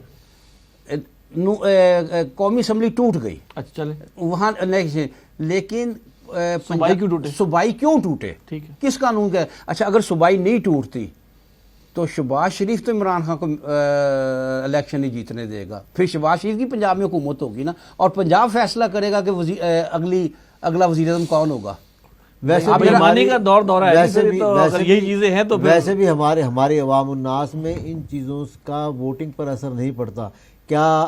قومی اسمبلی ٹوٹ گئی, اچھا چلے وہاں, لیکن صوبائی کیوں ٹوٹے؟ صوبائی کیوں ٹوٹے؟ ٹھیک ہے, کس قانون کا؟ اچھا اگر صوبائی نہیں ٹوٹتی تو شہباز شریف تو عمران خان کو الیکشن نہیں جیتنے دے گا. پھر شہباز شریف کی پنجاب میں حکومت ہوگی نا, اور پنجاب فیصلہ کرے گا کہ اگلا وزیر اعظم کون ہوگا. ویسے بھی ہمارے عوام الناس میں ان چیزوں کا ووٹنگ پر اثر نہیں پڑتا. کیا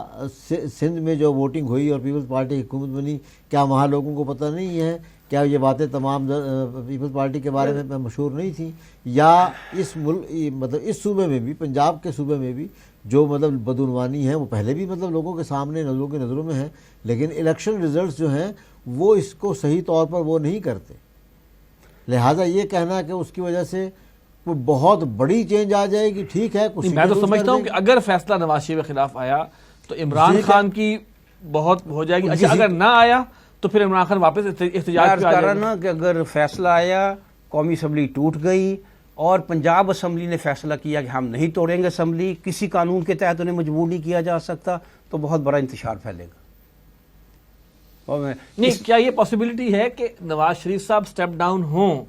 سندھ میں جو ووٹنگ ہوئی اور پیپلز پارٹی کی حکومت بنی, کیا وہاں لوگوں کو پتہ نہیں ہے؟ کیا یہ باتیں تمام پیپلز پارٹی کے بارے میں مشہور نہیں تھیں؟ یا اس مطلب اس صوبے میں بھی, پنجاب کے صوبے میں بھی جو مطلب بدعنوانی ہے وہ پہلے بھی مطلب لوگوں کے سامنے, لوگوں کی نظروں میں ہے, لیکن الیکشن ریزلٹس جو ہیں وہ اس کو صحیح طور پر وہ نہیں کرتے. لہٰذا یہ کہنا کہ اس کی وجہ سے کوئی بہت بڑی چینج آ جائے گی, ٹھیک ہے, میں تو سمجھتا ہوں کہ اگر فیصلہ نواز شریف کے خلاف آیا تو عمران خان کی بہت ہو جائے گی. اچھا اگر نہ آیا تو پھر عمران خان واپس احتجاج کر رہا نا کہ اگر فیصلہ آیا, قومی اسمبلی ٹوٹ گئی اور پنجاب اسمبلی نے فیصلہ کیا کہ ہم نہیں توڑیں گے اسمبلی, کسی قانون کے تحت انہیں مجبور نہیں کیا جا سکتا, تو بہت بڑا انتشار پھیلے گا. نہیں, کیا یہ پاسبلٹی ہے کہ نواز شریف صاحب سٹیپ ڈاؤن ہوں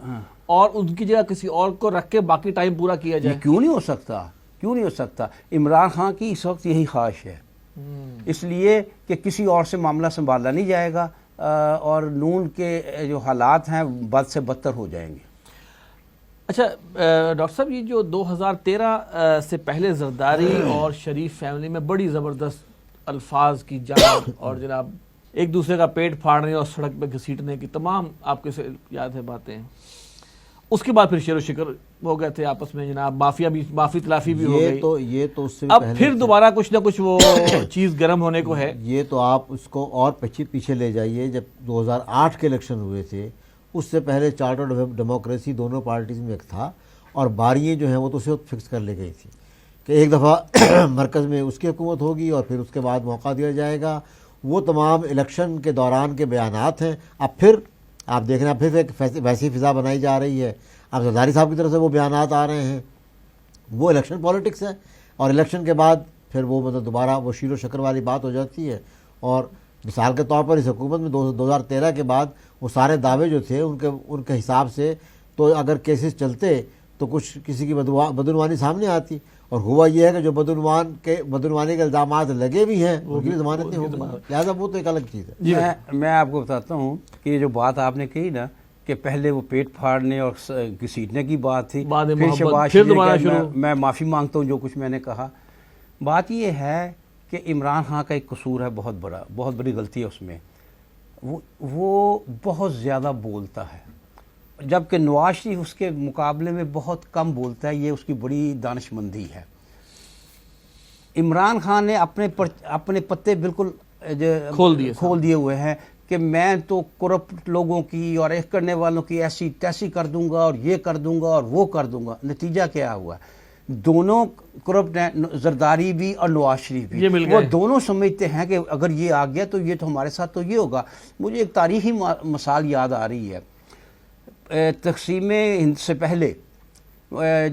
اور ان کی جگہ کسی اور کو رکھ کے باقی ٹائم پورا کیا جائے؟ کیوں نہیں ہو سکتا, کیوں نہیں ہو سکتا؟ عمران خان کی اس وقت یہی خواہش ہے, اس لیے کہ کسی اور سے معاملہ سنبھالا نہیں جائے گا, اور نون کے جو حالات ہیں بد سے بدتر ہو جائیں گے۔ اچھا ڈاکٹر صاحب، یہ جو 2013 سے پہلے زرداری اور شریف فیملی میں بڑی زبردست الفاظ کی جنگ اور جناب ایک دوسرے کا پیٹ پھاڑنے اور سڑک پہ گھسیٹنے کی تمام آپ کے سے یاد ہے باتیں، اس کے بعد پھر شیر و شکر ہو گئے تھے آپس میں جناب، معافی تلافی بھی ہو گئی، یہ تو اس سے اب پھر دوبارہ کچھ نہ کچھ وہ چیز گرم ہونے کو ہے۔ یہ تو آپ اس کو اور پیچھے لے جائیے، جب 2008 کے الیکشن ہوئے تھے اس سے پہلے چارٹر آف ڈیموکریسی دونوں پارٹیز میں ایک تھا، اور باریاں جو ہیں وہ تو اسے فکس کر لی گئی تھی کہ ایک دفعہ مرکز میں اس کی حکومت ہوگی اور پھر اس کے بعد موقع دیا جائے گا۔ وہ تمام الیکشن کے دوران کے بیانات ہیں۔ اب پھر آپ دیکھ رہے ہیں پھر ایک ویسی فضا بنائی جا رہی ہے، اب زرداری صاحب کی طرف سے وہ بیانات آ رہے ہیں، وہ الیکشن پالیٹکس ہے، اور الیکشن کے بعد پھر وہ مطلب دوبارہ وہ شیر و شکر والی بات ہو جاتی ہے۔ اور مثال کے طور پر اس حکومت میں 2013 کے بعد وہ سارے دعوے جو تھے ان کے حساب سے تو اگر کیسز چلتے تو کچھ کسی کی بدعنوانی سامنے آتی، اور ہوا یہ ہے کہ جو بدعنوانی کے الزامات لگے بھی ہیں ان کی ضمانت نہیں ہوگی، لہٰذا وہ تو ایک الگ چیز ہے۔ میں آپ کو بتاتا ہوں کہ یہ جو بات آپ نے کہی نا کہ پہلے وہ پیٹ پھاڑنے اور گھسیٹنے کی بات تھی، پھر شہباز شریف، میں معافی مانگتا ہوں جو کچھ میں نے کہا۔ بات یہ ہے کہ عمران خان کا ایک قصور ہے بہت بڑی غلطی ہے اس میں، وہ بہت زیادہ بولتا ہے، جبکہ نواز شریف اس کے مقابلے میں بہت کم بولتا ہے، یہ اس کی بڑی دانش مندی ہے۔ عمران خان نے اپنے پتے بالکل کھول دیے ہوئے ہیں کہ میں تو کرپٹ لوگوں کی اور ایک کرنے والوں کی ایسی تیسی کر دوں گا اور یہ کر دوں گا اور وہ کر دوں گا۔ نتیجہ کیا ہوا؟ دونوں کرپٹ ہیں، زرداری بھی اور نواز شریف بھی، وہ دونوں سمجھتے ہیں کہ اگر یہ آ گیا تو یہ تو ہمارے ساتھ تو یہ ہوگا۔ مجھے ایک تاریخی مثال یاد آ رہی ہے، تقسیم ہند سے پہلے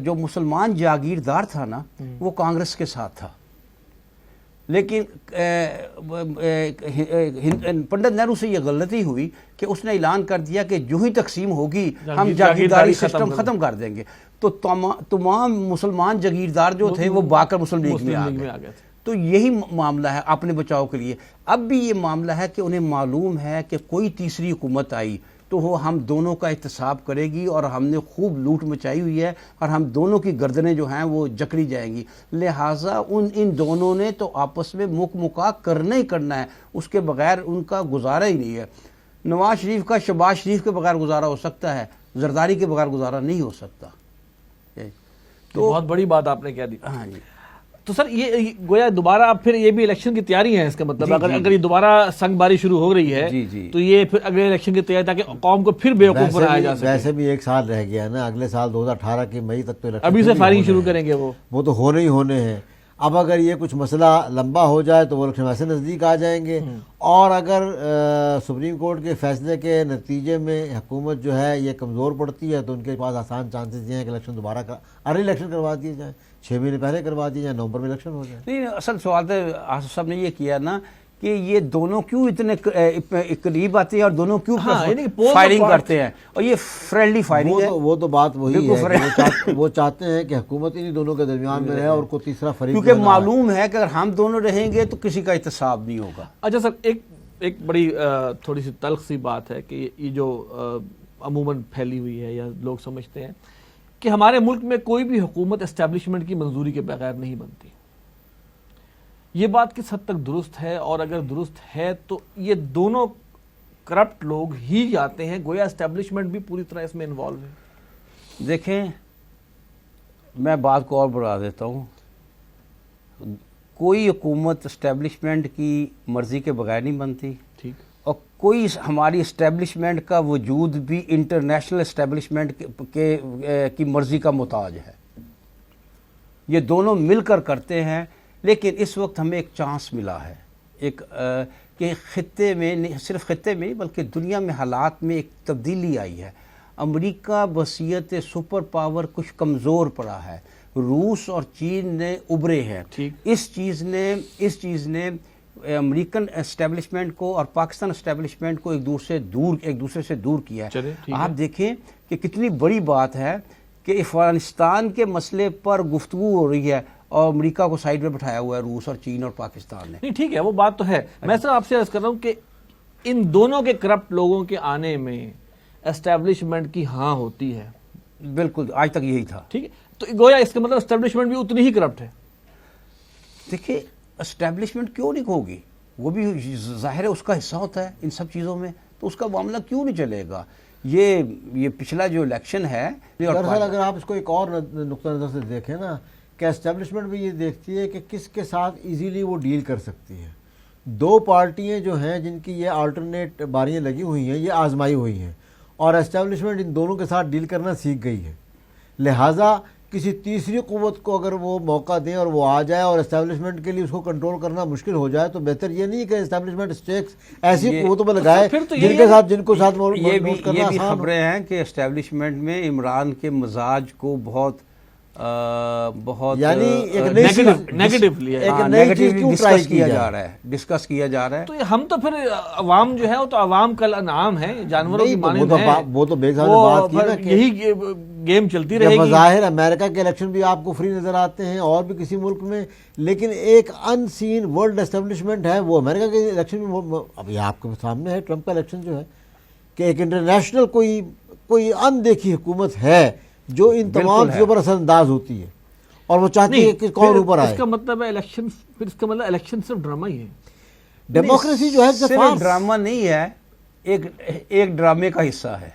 جو مسلمان جاگیردار تھا نا وہ کانگریس کے ساتھ تھا، لیکن پنڈت نہرو سے یہ غلطی ہوئی کہ اس نے اعلان کر دیا کہ جو ہی تقسیم ہوگی ہم جاگیرداری سسٹم ختم کر دیں گے، تو تمام مسلمان جاگیردار جو تھے وہ باقر مسلم لیگ میں آ گئے۔ تو یہی معاملہ ہے اپنے بچاؤ کے لیے۔ اب بھی یہ معاملہ ہے کہ انہیں معلوم ہے کہ کوئی تیسری حکومت آئی تو وہ ہم دونوں کا احتساب کرے گی، اور ہم نے خوب لوٹ مچائی ہوئی ہے اور ہم دونوں کی گردنیں جو ہیں وہ جکڑی جائیں گی، لہٰذا ان دونوں نے تو آپس میں مکا کرنا ہی کرنا ہے، اس کے بغیر ان کا گزارا ہی نہیں ہے۔ نواز شریف کا شہباز شریف کے بغیر گزارا ہو سکتا ہے، زرداری کے بغیر گزارا نہیں ہو سکتا۔ تو بہت بڑی بات آپ نے کہہ دی۔ ہاں جی، تو سر یہ گویا دوبارہ اب پھر یہ بھی الیکشن کی تیاری ہے، اس کا مطلب اگر یہ دوبارہ سنگ باری شروع ہو رہی ہے تو یہ پھر اگلے الیکشن کی تیاری تاکہ قوم کو پھر بیوقوف بنایا جا سکے۔ ویسے بھی ایک سال رہ گیا نا، اگلے سال 2018 کی مئی تک تو ابھی سے فائرنگ شروع کریں گے، وہ تو ہونے ہی ہونے ہیں۔ اب اگر یہ کچھ مسئلہ لمبا ہو جائے تو وہ الیکشن ویسے نزدیک آ جائیں گے، اور اگر سپریم کورٹ کے فیصلے کے نتیجے میں حکومت جو ہے یہ کمزور پڑتی ہے تو ان کے پاس آسان چانسز یہ ہیں کہ الیکشن دوبارہ ارلی الیکشن کروا دیے جائیں، 6 مہینے پہلے کروا دیے جائیں، نومبر میں الیکشن ہو جائے۔ نہیں، اصل سوال تو آصف صاحب نے یہ کیا نا کہ یہ دونوں کیوں اتنے قریب آتے ہیں اور دونوں کیوں فائرنگ کرتے ہیں، اور یہ فرینڈلی فائرنگ ہے۔ وہ تو بات وہی ہے، وہ چاہتے ہیں کہ حکومت انہی دونوں کے درمیان میں رہے اور کوئی تیسرا فریق، کیونکہ معلوم ہے کہ اگر ہم دونوں رہیں گے تو کسی کا احتساب نہیں ہوگا۔ اچھا سر، ایک بڑی تھوڑی سی تلخ سی بات ہے کہ یہ جو عموماً پھیلی ہوئی ہے یا لوگ سمجھتے ہیں کہ ہمارے ملک میں کوئی بھی حکومت اسٹیبلشمنٹ کی منظوری کے بغیر نہیں بنتی۔ یہ بات کس حد تک درست ہے، اور اگر درست ہے تو یہ دونوں کرپٹ لوگ ہی جاتے ہیں، گویا اسٹیبلشمنٹ بھی پوری طرح اس میں انوالو ہے؟ دیکھیں، میں بات کو اور بڑھا دیتا ہوں، کوئی حکومت اسٹیبلشمنٹ کی مرضی کے بغیر نہیں بنتی، ٹھیک، اور کوئی ہماری اسٹیبلشمنٹ کا وجود بھی انٹرنیشنل اسٹیبلشمنٹ کی مرضی کا محتاج ہے۔ یہ دونوں مل کر کرتے ہیں، لیکن اس وقت ہمیں ایک چانس ملا ہے، ایک کہ خطے میں صرف خطے میں نہیں بلکہ دنیا میں حالات میں ایک تبدیلی آئی ہے۔ امریکہ بحیثیت سپر پاور کچھ کمزور پڑا ہے، روس اور چین نے ابھرے ہیں۔ اس چیز نے امریکن اسٹیبلشمنٹ کو اور پاکستان اسٹیبلشمنٹ کو ایک دوسرے سے دور کیا ہے۔ آپ دیکھیں کہ کتنی بڑی بات ہے کہ افغانستان کے مسئلے پر گفتگو ہو رہی ہے اور امریکہ کو سائیڈ میں بٹھایا ہوا ہے روس اور چین اور پاکستان نے۔ نہیں ٹھیک ہے، وہ بات تو ہے۔ میں صرف آپ سے عرض کر رہا ہوں کہ ان دونوں کے کرپٹ لوگوں کے آنے میں اسٹیبلشمنٹ کی ہاں ہوتی ہے. بالکل آج تک یہی تھا. ٹھیک ہے, تو گویا اس کا مطلب اسٹیبلشمنٹ بھی اتنی ہی کرپٹ ہے. دیکھیے اسٹیبلشمنٹ کیوں نہیں ہوگی, وہ بھی ظاہر ہے اس کا حصہ ہوتا ہے ان سب چیزوں میں, تو اس کا معاملہ کیوں نہیں چلے گا. یہ پچھلا جو الیکشن ہے, دراصل اگر آپ اس کو ایک اور نقطہ نظر سے دیکھیں نا, کہ اسٹیبلشمنٹ بھی یہ دیکھتی ہے کہ کس کے ساتھ ایزیلی وہ ڈیل کر سکتی ہے. دو پارٹیاں جو ہیں جن کی یہ آلٹرنیٹ باریاں لگی ہوئی ہیں, یہ آزمائی ہوئی ہیں, اور اسٹیبلشمنٹ ان دونوں کے ساتھ ڈیل کرنا سیکھ گئی ہے. لہٰذا کسی تیسری قوت کو اگر وہ موقع دیں اور وہ آ جائے اور اسٹیبلشمنٹ کے لیے اس کو کنٹرول کرنا مشکل ہو جائے, تو بہتر یہ نہیں کہ اسٹیبلشمنٹ اسٹیکس ایسی قوتوں میں لگائے جن کو ساتھ یہ بھی خبریں ہیں کہ اسٹیبلشمنٹ میں عمران کے مزاج کو بہت یعنی ڈسکس کیا جا رہا ہے. تو ہم تو پھر عوام جو ہے وہ تو عوام کل انعام ہے, جانوروں کی مانند ہیں, وہ تو بے صاحب نے بات کی نا کہ یہی گیم چلتی رہے گی. بظاہر امریکہ کے الیکشن بھی آپ کو فری نظر آتے ہیں اور بھی کسی ملک میں, لیکن ایک ان سین ورلڈ اسٹیبلشمنٹ ہے وہ امریکہ کے الیکشن میں. ابھی آپ کے سامنے ہے ٹرمپ کا الیکشن جو ہے, کہ ایک انٹرنیشنل کوئی اندیکھی حکومت ہے جو ان تمام چیزوں پر اثر انداز ہوتی ہے, اور وہ چاہتی ہے کہ کون اوپر آئے. اس کا مطلب ہے الیکشن, پھر اس کا مطلب الیکشن صرف ڈرامہ ہی ہے. ڈیموکریسی جو ہے صرف ڈرامہ نہیں ہے, ایک ڈرامے کا حصہ ہے.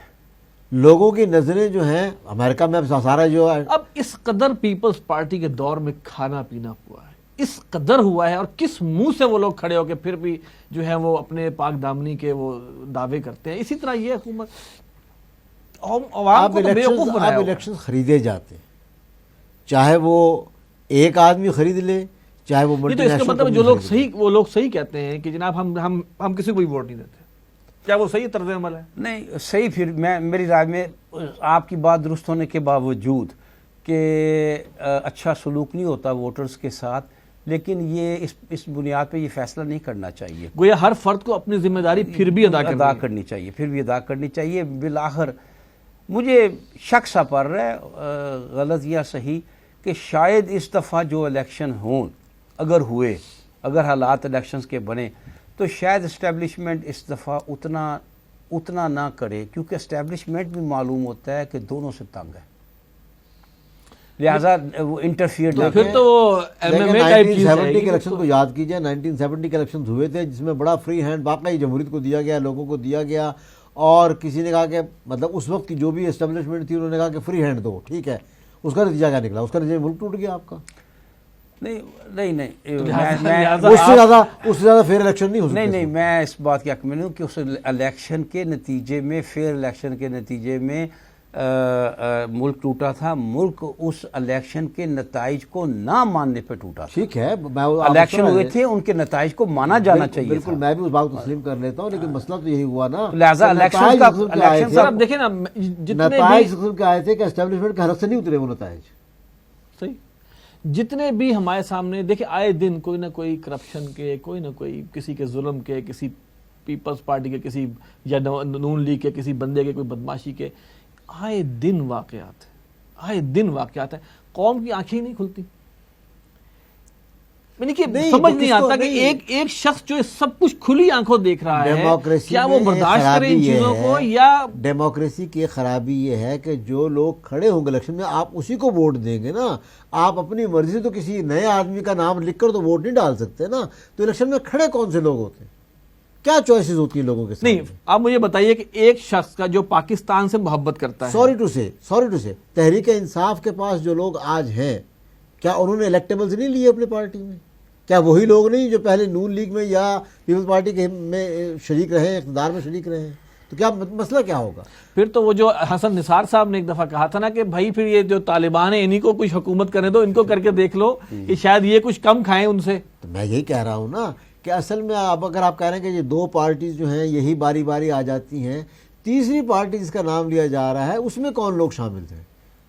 لوگوں کی نظریں جو ہیں امریکہ میں سارا جو ہے, اب اس قدر پیپلز پارٹی کے دور میں کھانا پینا ہوا ہے, اس قدر ہوا ہے, اور کس منہ سے وہ لوگ کھڑے ہو کے پھر بھی جو ہے وہ اپنے پاک دامنی کے وہ دعوے کرتے ہیں. اسی طرح یہ حکومت عوام کو تو بیوقوف بنایا. اب الیکشن خریدے جاتے ہیں, چاہے وہ ایک آدمی خرید لے, چاہے وہ ملٹی نیشنل. تو اس کا مطلب جو لوگ صحیح کہتے ہیں کہ جناب ہم کسی کو بھی ووٹ نہیں دیتے, کیا وہ صحیح طرز عمل ہے؟ نہیں صحیح. پھر میری رائے میں آپ کی بات درست ہونے کے باوجود کہ اچھا سلوک نہیں ہوتا ووٹرز کے ساتھ, لیکن یہ اس بنیاد پہ یہ فیصلہ نہیں کرنا چاہیے. گویا ہر فرد کو اپنی ذمہ داری پھر بھی ادا کرنی چاہیے. بالآخر مجھے شک سا پڑ رہا ہے, غلط یا صحیح, کہ شاید اس دفعہ جو الیکشن ہوں, اگر حالات الیکشنز کے بنے, تو شاید اسٹیبلشمنٹ اس دفعہ اتنا نہ کرے, کیونکہ اسٹیبلشمنٹ بھی معلوم ہوتا ہے کہ دونوں سے تنگ ہے, لہٰذا وہ انٹرفیئر نہ پھر تو وہ ایم ایم اے ٹائپ چیز ہے. 1970 کے الیکشن کو یاد کیجئے, 1970 کے الیکشن ہوئے تھے جس میں بڑا فری ہینڈ واقعی جمہوریت کو دیا گیا, لوگوں کو دیا گیا, اور کسی نے کہا کہ مطلب اس وقت کی جو بھی اسٹیبلشمنٹ تھی انہوں نے کہا کہ فری ہینڈ دو, ٹھیک ہے. اس کا نتیجہ کیا نکلا؟ اس کا نتیجہ ملک ٹوٹ گیا آپ کا. نہیں اس سے زیادہ فیئر الیکشن نہیں ہو سکتا. نہیں, میں اس بات کی حق میں نہیں ہوں کہ اس الیکشن کے نتیجے میں, فیئر الیکشن کے نتیجے میں ملک ٹوٹا تھا. ملک اس الیکشن کے نتائج کو نہ ماننے پہ ٹوٹا. ٹھیک ہے, الیکشن ہوئے تھے, ان کے نتائج کو مانا جانا چاہیے. بالکل, میں بھی اس بات کو تسلیم کر لیتا ہوں, لیکن مسئلہ تو یہی ہوا نا. لہٰذا الیکشن سر اب دیکھیں نا, نتائج کے آئے تھے کہ اسٹیبلشمنٹ کے حلق سے نہیں اترے وہ نتائج. صحیح. جتنے بھی ہمارے سامنے دیکھیں آئے دن کوئی نہ کوئی کرپشن کے, کوئی نہ کوئی کسی کے ظلم کے, کسی پیپلز پارٹی کے کسی, یا نون لیگ کے کسی بندے کے کوئی بدماشی کے, آئے دن واقعات ہیں. قوم کی آنکھیں نہیں کھلتی. یعنی کہ سمجھ نہیں آتا کہ ایک شخص جو سب کچھ کھلی آنکھوں دیکھ رہا ہے, کیا وہ برداشت کرے ان چیزوں کو, یا ڈیموکریسی کی خرابی یہ ہے کہ جو لوگ کھڑے ہوں گے الیکشن میں, آپ اسی کو ووٹ دیں گے نا. آپ اپنی مرضی سے تو کسی نئے آدمی کا نام لکھ کر تو ووٹ نہیں ڈال سکتے نا. تو الیکشن میں کھڑے کون سے لوگ ہوتے ہیں, کیا چوائسز ہوتی ہیں لوگوں کے سامنے؟ نہیں, آپ مجھے بتائیے کہ ایک شخص کا جو پاکستان سے محبت کرتا ہے, سوری ٹو سے تحریک انصاف کے پاس جو لوگ آج ہیں, کیا انہوں نے الیکٹیبلز نہیں لیے اپنی پارٹی میں؟ کیا وہی لوگ نہیں جو پہلے نون لیگ میں یا پیپلز پارٹی کے میں شریک رہے ہیں, اقتدار میں شریک رہے ہیں؟ تو کیا مسئلہ کیا ہوگا؟ پھر تو وہ جو حسن نثار صاحب نے ایک دفعہ کہا تھا نا کہ بھائی پھر یہ جو طالبان ہیں انہی کو کچھ حکومت کرنے دو, ان کو کر کے دیکھ لو کہ شاید یہ کچھ کم کھائیں ان سے. تو میں یہی کہہ رہا ہوں نا کہ اصل میں اب اگر آپ کہہ رہے ہیں کہ یہ دو پارٹیز جو ہیں یہی باری باری آ جاتی ہیں, تیسری پارٹی جس کا نام لیا جا رہا ہے اس میں کون لوگ شامل تھے؟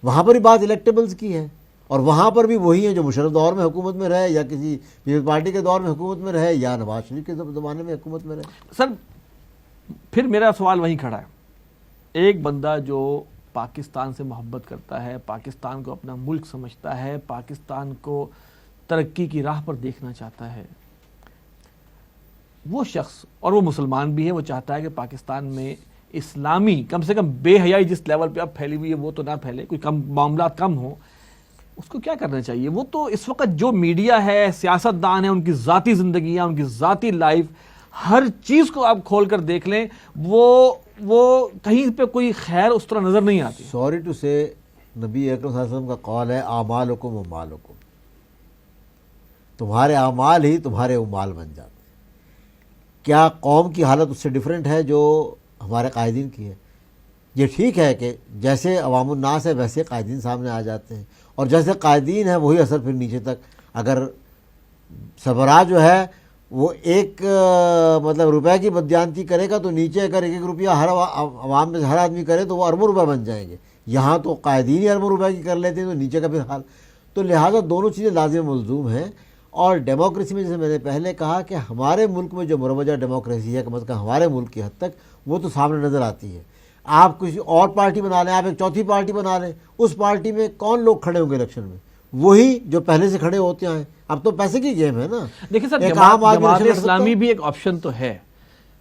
وہاں پر بھی بات الیکٹیبلز کی ہے, اور وہاں پر بھی وہی ہیں جو مشرف دور میں حکومت میں رہے, یا کسی پیپلز پارٹی کے دور میں حکومت میں رہے, یا نواز شریف کے زمانے میں حکومت میں رہے. سر پھر میرا سوال وہیں کھڑا ہے. ایک بندہ جو پاکستان سے محبت کرتا ہے, پاکستان کو اپنا ملک سمجھتا ہے, پاکستان کو ترقی کی راہ پر دیکھنا چاہتا ہے, وہ شخص، اور وہ مسلمان بھی ہے، وہ چاہتا ہے کہ پاکستان میں اسلامی کم سے کم بے حیائی جس لیول پہ اب پھیلی ہوئی ہے وہ تو نہ پھیلے، کوئی کم معاملات کم ہوں، اس کو کیا کرنا چاہیے؟ وہ تو اس وقت جو میڈیا ہے، سیاست دان ہے، ان کی ذاتی زندگیاں، ان کی ذاتی لائف، ہر چیز کو آپ کھول کر دیکھ لیں، وہ کہیں پہ کوئی خیر اس طرح نظر نہیں آتی. سوری ٹو سے، نبی اکرم صلی اللہ علیہ وسلم کا قول ہے اعمالکم اموالکم، تمہارے اعمال ہی تمہارے اموال بن جاتے ہیں. کیا قوم کی حالت اس سے ڈیفرنٹ ہے جو ہمارے قائدین کی ہے؟ یہ ٹھیک ہے کہ جیسے عوام الناس ہے ویسے قائدین سامنے آ جاتے ہیں، اور جیسے قائدین ہیں وہی اثر پھر نیچے تک. اگر سربراہ جو ہے وہ ایک مطلب روپے کی بددیانتی کرے گا تو نیچے اگر ایک روپیہ ہر عوام میں سے ہر آدمی کرے تو وہ اربوں روپے بن جائیں گے. یہاں تو قائدین ہی اربوں روپے کی کر لیتے ہیں تو نیچے کا پھر حال. تو لہٰذا دونوں چیزیں لازم ملزوم ہیں. اور ڈیموکریسی میں جیسے میں نے پہلے کہا کہ ہمارے ملک میں جو مروجہ ڈیموکریسی ہے کم از کم ہمارے ملک کی حد تک وہ تو سامنے نظر آتی ہے. آپ کسی اور پارٹی بنا لیں، آپ ایک چوتھی پارٹی بنا لیں، اس پارٹی میں کون لوگ کھڑے ہوں گے الیکشن میں؟ وہی جو پہلے سے کھڑے ہوتے ہیں. اب تو پیسے کی گیم ہے نا. دیکھیں سر، ایک عام آدمی جماعت الیکشن لڑ سکتا اسلامی ہے. بھی ایک آپشن تو ہے.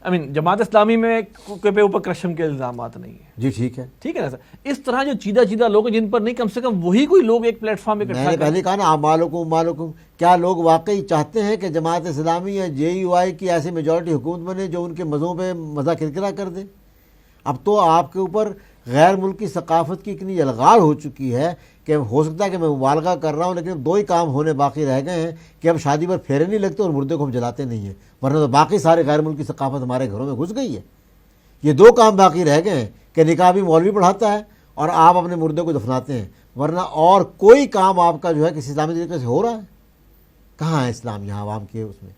جماعت اسلامی میں کے اوپر کرپشن کے الزامات نہیں ہیں. جی ٹھیک ہے، ٹھیک ہے نا سر. اس طرح جو چیدہ لوگ ہیں جن پر نہیں، کم سے کم وہی کوئی لوگ ایک پلیٹ فارم میں نے پہلے کہا نا اعمالکم اموالکم. کیا لوگ واقعی چاہتے ہیں کہ جماعت اسلامی یا جے یو آئی کی ایسی میجورٹی حکومت بنے جو ان کے مزوں پہ مزہ کرکرا کر دے؟ اب تو آپ کے اوپر غیر ملکی ثقافت کی اتنی الغار ہو چکی ہے کہ ہو سکتا ہے کہ میں مبالغہ کر رہا ہوں، لیکن دو ہی کام ہونے باقی رہ گئے ہیں کہ اب شادی پر پھیرے نہیں لگتے اور مردے کو ہم جلاتے نہیں ہیں، ورنہ تو باقی سارے غیر ملکی ثقافت ہمارے گھروں میں گھس گئی ہے. یہ دو کام باقی رہ گئے ہیں کہ نکاح بھی مولوی پڑھاتا ہے اور آپ اپنے مردے کو دفناتے ہیں، ورنہ اور کوئی کام آپ کا جو ہے کسی اسلامی طریقے سے ہو رہا ہے؟ کہاں ہے اسلام یہاں عوام کے اس میں؟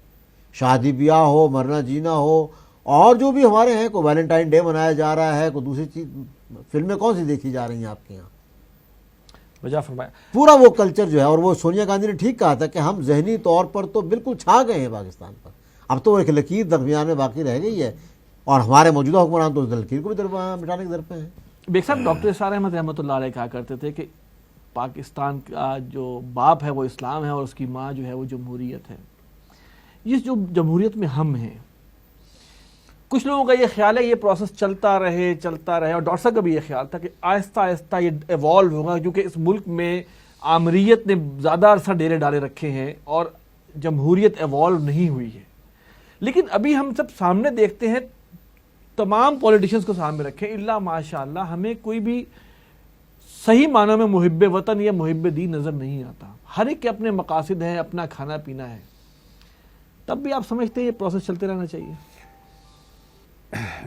شادی بیاہ ہو، مرنا جینا ہو، اور جو بھی ہمارے ہیں، کوئی ویلنٹائن ڈے منایا جا رہا ہے، کوئی دوسری چیز، فلمیں کون سی دیکھی جا رہی ہیں آپ کے یہاں؟ وجہ فرمایا. پورا وہ کلچر جو ہے، اور وہ سونیا گاندھی نے ٹھیک کہا تھا کہ ہم ذہنی طور پر تو بالکل چھا گئے ہیں پاکستان پر. اب تو ایک لکیر درمیان میں باقی رہ گئی ہے، اور ہمارے موجودہ حکمران تو اس لکیر کو بھی مٹانے کے در پہ ہیں. بیگ صاحب، ڈاکٹر اسرار احمد رحمۃ اللہ علیہ کہا کرتے تھے کہ پاکستان کا جو باپ ہے وہ اسلام ہے اور اس کی ماں جو ہے وہ جمہوریت ہے. اس جو جمہوریت میں ہم ہیں، کچھ لوگوں کا یہ خیال ہے یہ پروسیس چلتا رہے، اور ڈاکٹر صاحب کا بھی یہ خیال تھا کہ آہستہ آہستہ یہ ایوالو ہوگا، کیونکہ اس ملک میں آمریت نے زیادہ عرصہ ڈیرے ڈالے رکھے ہیں اور جمہوریت ایوالو نہیں ہوئی ہے. لیکن ابھی ہم سب سامنے دیکھتے ہیں، تمام پولیٹیشنز کو سامنے رکھیں، الا ماشاء اللہ ہمیں کوئی بھی صحیح معنوں میں محب وطن یا محب دین نظر نہیں آتا. ہر ایک کے اپنے مقاصد ہیں، اپنا کھانا پینا ہے. تب بھی آپ سمجھتے ہیں یہ پروسیس چلتے رہنا چاہیے؟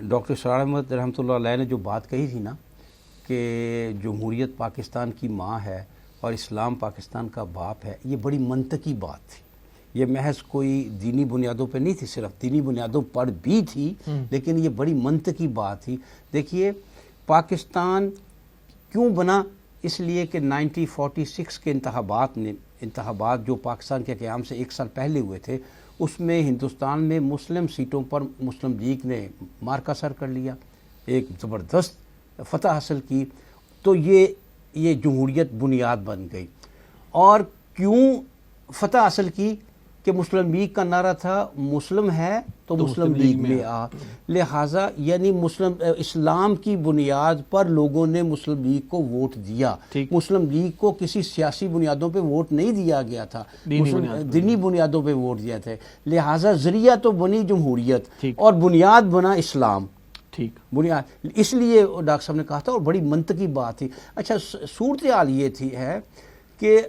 ڈاکٹر اسرار احمد رحمۃ اللہ علیہ نے جو بات کہی تھی نا کہ جمہوریت پاکستان کی ماں ہے اور اسلام پاکستان کا باپ ہے، یہ بڑی منطقی بات تھی. یہ محض کوئی دینی بنیادوں پہ نہیں تھی، صرف دینی بنیادوں پر بھی تھی، لیکن یہ بڑی منطقی بات تھی. دیکھیے پاکستان کیوں بنا؟ اس لیے کہ 1946 کے انتخابات جو پاکستان کے قیام سے 1 سال پہلے ہوئے تھے، اس میں ہندوستان میں مسلم سیٹوں پر مسلم لیگ نے مارکہ سر کر لیا، ایک زبردست فتح حاصل کی. تو یہ جمہوریت بنیاد بن گئی. اور کیوں فتح حاصل کی؟ کہ مسلم لیگ کا نعرہ تھا مسلم ہے تو مسلم لیگ میں آ. لہٰذا یعنی اسلام کی بنیاد پر لوگوں نے مسلم لیگ کو ووٹ دیا. مسلم لیگ کو کسی سیاسی بنیادوں پہ ووٹ نہیں دیا گیا تھا، دینی بنیادوں پہ ووٹ دیا تھے. لہٰذا ذریعہ تو بنی جمہوریت اور بنیاد بنا اسلام. بنیاد اس لیے ڈاکٹر صاحب نے کہا تھا، اور بڑی منطقی بات تھی. اچھا، صورتحال یہ ہے کہ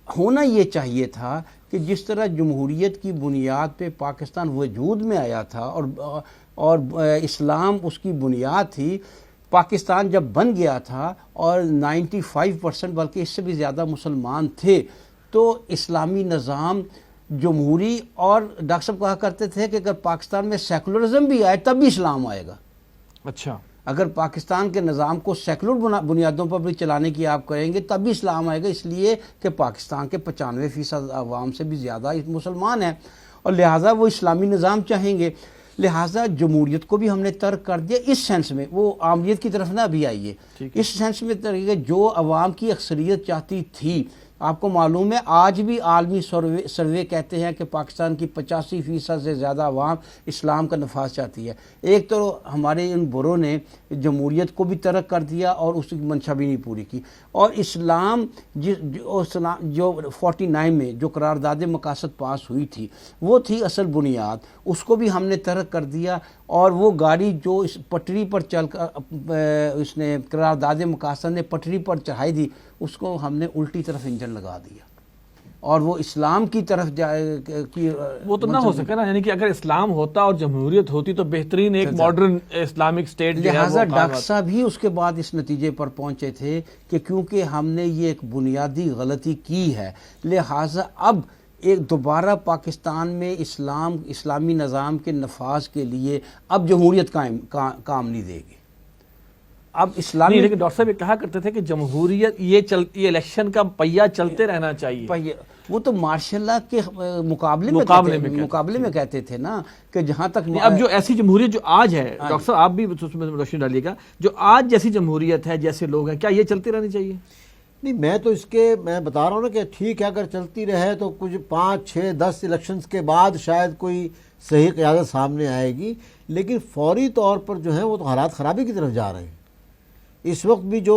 ہونا یہ چاہیے تھا کہ جس طرح جمہوریت کی بنیاد پہ پاکستان وجود میں آیا تھا اور اسلام اس کی بنیاد تھی، پاکستان جب بن گیا تھا اور 95% بلکہ اس سے بھی زیادہ مسلمان تھے، تو اسلامی نظام جمہوری، اور ڈاکٹر صاحب کہا کرتے تھے کہ اگر پاکستان میں سیکولرزم بھی آئے تب بھی اسلام آئے گا. اچھا، اگر پاکستان کے نظام کو سیکولر بنیادوں پر بھی چلانے کی آپ کریں گے تب بھی اسلام آئے گا، اس لیے کہ پاکستان کے 95% عوام سے بھی زیادہ مسلمان ہیں اور لہٰذا وہ اسلامی نظام چاہیں گے. لہٰذا جمہوریت کو بھی ہم نے ترک کر دیا اس سینس میں. وہ عامریت کی طرف نہ بھی آئیے، اس سینس میں ترک، جو عوام کی اکثریت چاہتی تھی آپ کو معلوم ہے آج بھی عالمی سروے کہتے ہیں کہ پاکستان کی 85% سے زیادہ عوام اسلام کا نفاذ چاہتی ہے. ایک تو ہمارے ان بروں نے جمہوریت کو بھی ترک کر دیا اور اس کی منشا بھی نہیں پوری کی, اور اسلام جو 49 میں جو قرارداد مقاصد پاس ہوئی تھی وہ تھی اصل بنیاد, اس کو بھی ہم نے ترک کر دیا, اور وہ گاڑی جو اس پٹری پر چل کر اس نے قرارداد مقاصد نے پٹری پر چڑھائی دی, اس کو ہم نے الٹی طرف انجن لگا دیا اور وہ اسلام کی طرف وہ تو نہ ہو سکے نا, یعنی کہ اگر اسلام ہوتا اور جمہوریت ہوتی تو بہترین ایک ماڈرن اسلامک اسٹیٹ. لہٰذا ڈاکٹر صاحب ہی اس کے بعد اس نتیجے پر پہنچے تھے کہ کیونکہ ہم نے یہ ایک بنیادی غلطی کی ہے, لہٰذا اب ایک دوبارہ پاکستان میں اسلامی نظام کے نفاذ کے لیے اب جمہوریت کام نہیں دے گی. اب اسلامی لیکن ڈاکٹر صاحب یہ کہا کرتے تھے کہ جمہوریت یہ الیکشن کا پہیہ چلتے رہنا چاہیے. وہ تو مارشل لا کے مقابلے میں کہتے تھے نا کہ جہاں تک اب جو ایسی جمہوریت جو آج ہے, ڈاکٹر صاحب آپ بھی روشنی ڈالیے گا, جو آج جیسی جمہوریت ہے جیسے لوگ ہیں, کیا یہ چلتی رہنی چاہیے؟ نہیں, میں بتا رہا ہوں نا کہ ٹھیک ہے اگر چلتی رہے تو کچھ 5, 6, 10 الیکشنز کے بعد شاید کوئی صحیح قیادت سامنے آئے گی, لیکن فوری طور پر جو ہیں وہ تو حالات خرابی کی طرف جا رہے ہیں. اس وقت بھی جو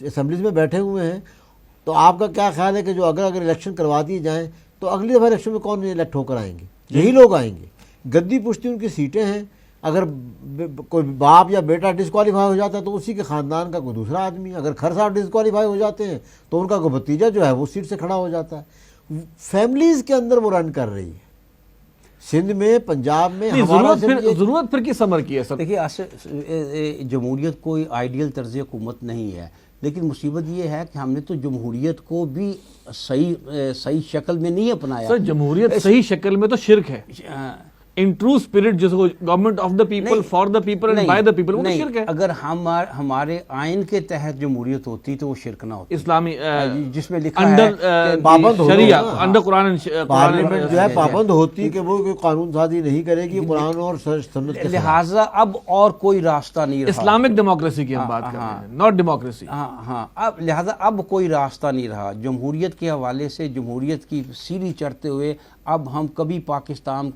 اسمبلیز میں بیٹھے ہوئے ہیں, تو آپ کا کیا خیال ہے کہ جو اگر الیکشن کروا دیے جائیں تو اگلی دفعہ الیکشن میں کون الیکٹ ہو کر آئیں گے؟ یہی لوگ آئیں گے. گدی پشتی ان کی سیٹیں ہیں, اگر کوئی باپ یا بیٹا ڈسکوالیفائی ہو جاتا ہے تو اسی کے خاندان کا کوئی دوسرا آدمی, اگر گھر صاحب ڈسکوالیفائی ہو جاتے ہیں تو ان کا کوئی بھتیجا جو ہے وہ سیٹ سے کھڑا ہو جاتا ہے. فیملیز کے اندر وہ رن کر رہی ہے. سندھ میں, پنجاب میں ضرورت پھر کس امر کی ہے سر؟ دیکھیے جمہوریت کوئی آئیڈیل طرز حکومت نہیں ہے, لیکن مصیبت یہ ہے کہ ہم نے تو جمہوریت کو بھی صحیح شکل میں نہیں اپنایا. سر جمہوریت صحیح شکل میں تو شرک ہے. ان ٹرو اسپرٹ جس کو government of the people, for the people and by the people, وہ تو شرک ہے. اگر ہمارے آئین کے تحت جمہوریت ہوتی تو وہ شرک نہ ہوتی. اسلامی جس میں لکھا ہے پابند شریعہ انڈر قرآن, پارلیمنٹ جو ہے پابند ہوتی کہ وہ کوئی قانون سازی نہیں کرے گی قرآن اور سنت کے. لہٰذا اب اور کوئی راستہ نہیں رہا. اسلامک ڈیموکریسی کی ہم بات کر رہے ہیں, ناٹ ڈیموکریسی. ہاں اب لہٰذا اب کوئی راستہ نہیں رہا جمہوریت کے حوالے سے. جمہوریت کی سیڑھی چڑھتے ہوئے اب ہم کبھی پاکستان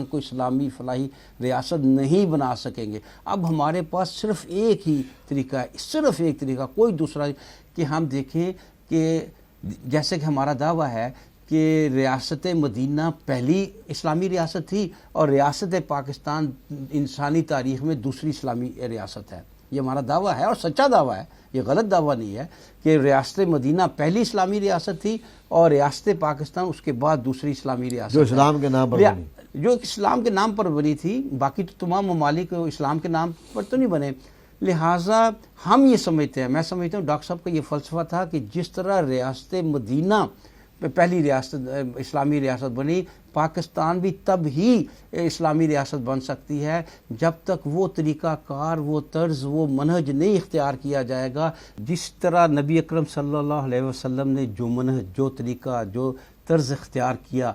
کو اسلامی فلاحی ریاست نہیں بنا سکیں گے. اب ہمارے پاس صرف ایک ہی طریقہ, کوئی دوسرا, کہ ہم دیکھیں کہ جیسے کہ ہمارا دعویٰ ہے کہ ریاست مدینہ پہلی اسلامی ریاست تھی اور ریاست پاکستان انسانی تاریخ میں دوسری اسلامی ریاست ہے. یہ ہمارا دعویٰ ہے اور سچا دعویٰ ہے, یہ غلط دعویٰ نہیں ہے کہ ریاست مدینہ پہلی اسلامی ریاست تھی اور ریاست پاکستان اس کے بعد دوسری اسلامی ریاست جو اسلام کے نام پر بنی, جو اسلام کے نام پر بنی تھی. باقی تو تمام ممالک اسلام کے نام پر تو نہیں بنے. لہٰذا ہم یہ سمجھتے ہیں, میں سمجھتا ہوں ڈاکٹر صاحب کا یہ فلسفہ تھا کہ جس طرح ریاست مدینہ پہلی ریاست اسلامی ریاست بنی, پاکستان بھی تب ہی اسلامی ریاست بن سکتی ہے جب تک وہ طریقہ کار, وہ طرز, وہ منہج نہیں اختیار کیا جائے گا جس طرح نبی اکرم صلی اللہ علیہ وسلم نے جو منہج, جو طریقہ, جو طرز اختیار کیا.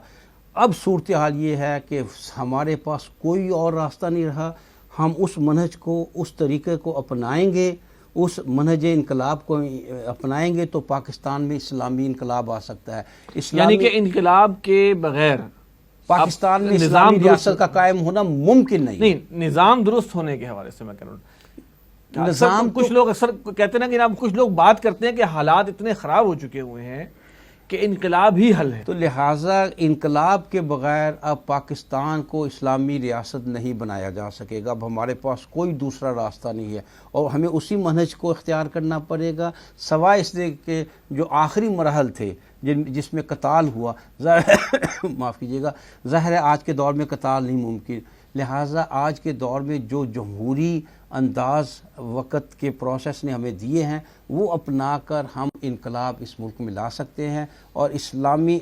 اب صورتحال یہ ہے کہ ہمارے پاس کوئی اور راستہ نہیں رہا. ہم اس منہج کو, اس طریقے کو اپنائیں گے, اس منہج انقلاب کو اپنائیں گے تو پاکستان میں اسلامی انقلاب آ سکتا ہے. یعنی کہ انقلاب کے بغیر پاکستان میں اسلامی ریاست کا قائم ہونا ممکن نہیں. نظام درست ہونے کے حوالے سے میں کہہ رہا ہوں, نظام کچھ لوگ اکثر کہتے ہیں نا کہ کچھ لوگ بات کرتے ہیں کہ حالات اتنے خراب ہو چکے ہوئے ہیں کہ انقلاب ہی حل ہے. تو لہٰذا انقلاب کے بغیر اب پاکستان کو اسلامی ریاست نہیں بنایا جا سکے گا. اب ہمارے پاس کوئی دوسرا راستہ نہیں ہے اور ہمیں اسی منہج کو اختیار کرنا پڑے گا, سوائے اس کے جو آخری مراحل تھے جس میں قتال ہوا. معاف کیجیے گا, ظاہر ہے آج کے دور میں قتال نہیں ممکن. لہٰذا آج کے دور میں جو جمہوری انداز وقت کے پروسیس نے ہمیں دیے ہیں وہ اپنا کر ہم انقلاب اس ملک میں لا سکتے ہیں, اور اسلامی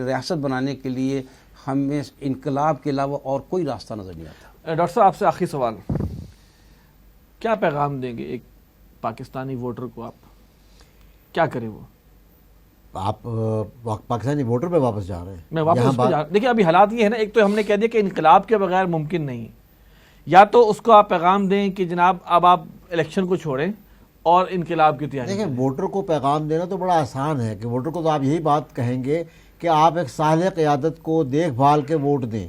ریاست بنانے کے لیے ہمیں انقلاب کے علاوہ اور کوئی راستہ نظر نہیں آتا. ڈاکٹر صاحب آپ سے آخری سوال, کیا پیغام دیں گے ایک پاکستانی ووٹر کو, آپ کیا کریں؟ وہ آپ پاکستانی ووٹر پہ واپس جا رہے ہیں. میں واپس دیکھیں ابھی حالات یہ ہے نا, ایک تو ہم نے کہہ دیا کہ انقلاب کے بغیر ممکن نہیں, یا تو اس کو آپ پیغام دیں کہ جناب اب آپ الیکشن کو چھوڑیں اور انقلاب کی تیاری دیکھیں کریں۔ ووٹر کو پیغام دینا تو بڑا آسان ہے کہ ووٹر کو تو آپ یہی بات کہیں گے کہ آپ ایک صالح قیادت کو دیکھ بھال کے ووٹ دیں،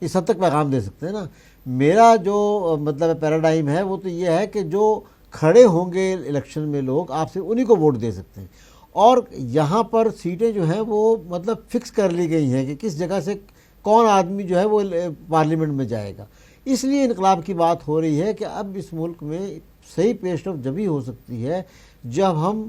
اس حد تک پیغام دے سکتے ہیں نا۔ میرا جو مطلب پیراڈائم ہے وہ تو یہ ہے کہ جو کھڑے ہوں گے الیکشن میں لوگ آپ سے انہی کو ووٹ دے سکتے ہیں، اور یہاں پر سیٹیں جو ہیں وہ مطلب فکس کر لی گئی ہیں کہ کس جگہ سے کون آدمی جو ہے وہ پارلیمنٹ میں جائے گا۔ اس لیے انقلاب کی بات ہو رہی ہے کہ اب اس ملک میں صحیح پیش رفت جبھی ہو سکتی ہے جب ہم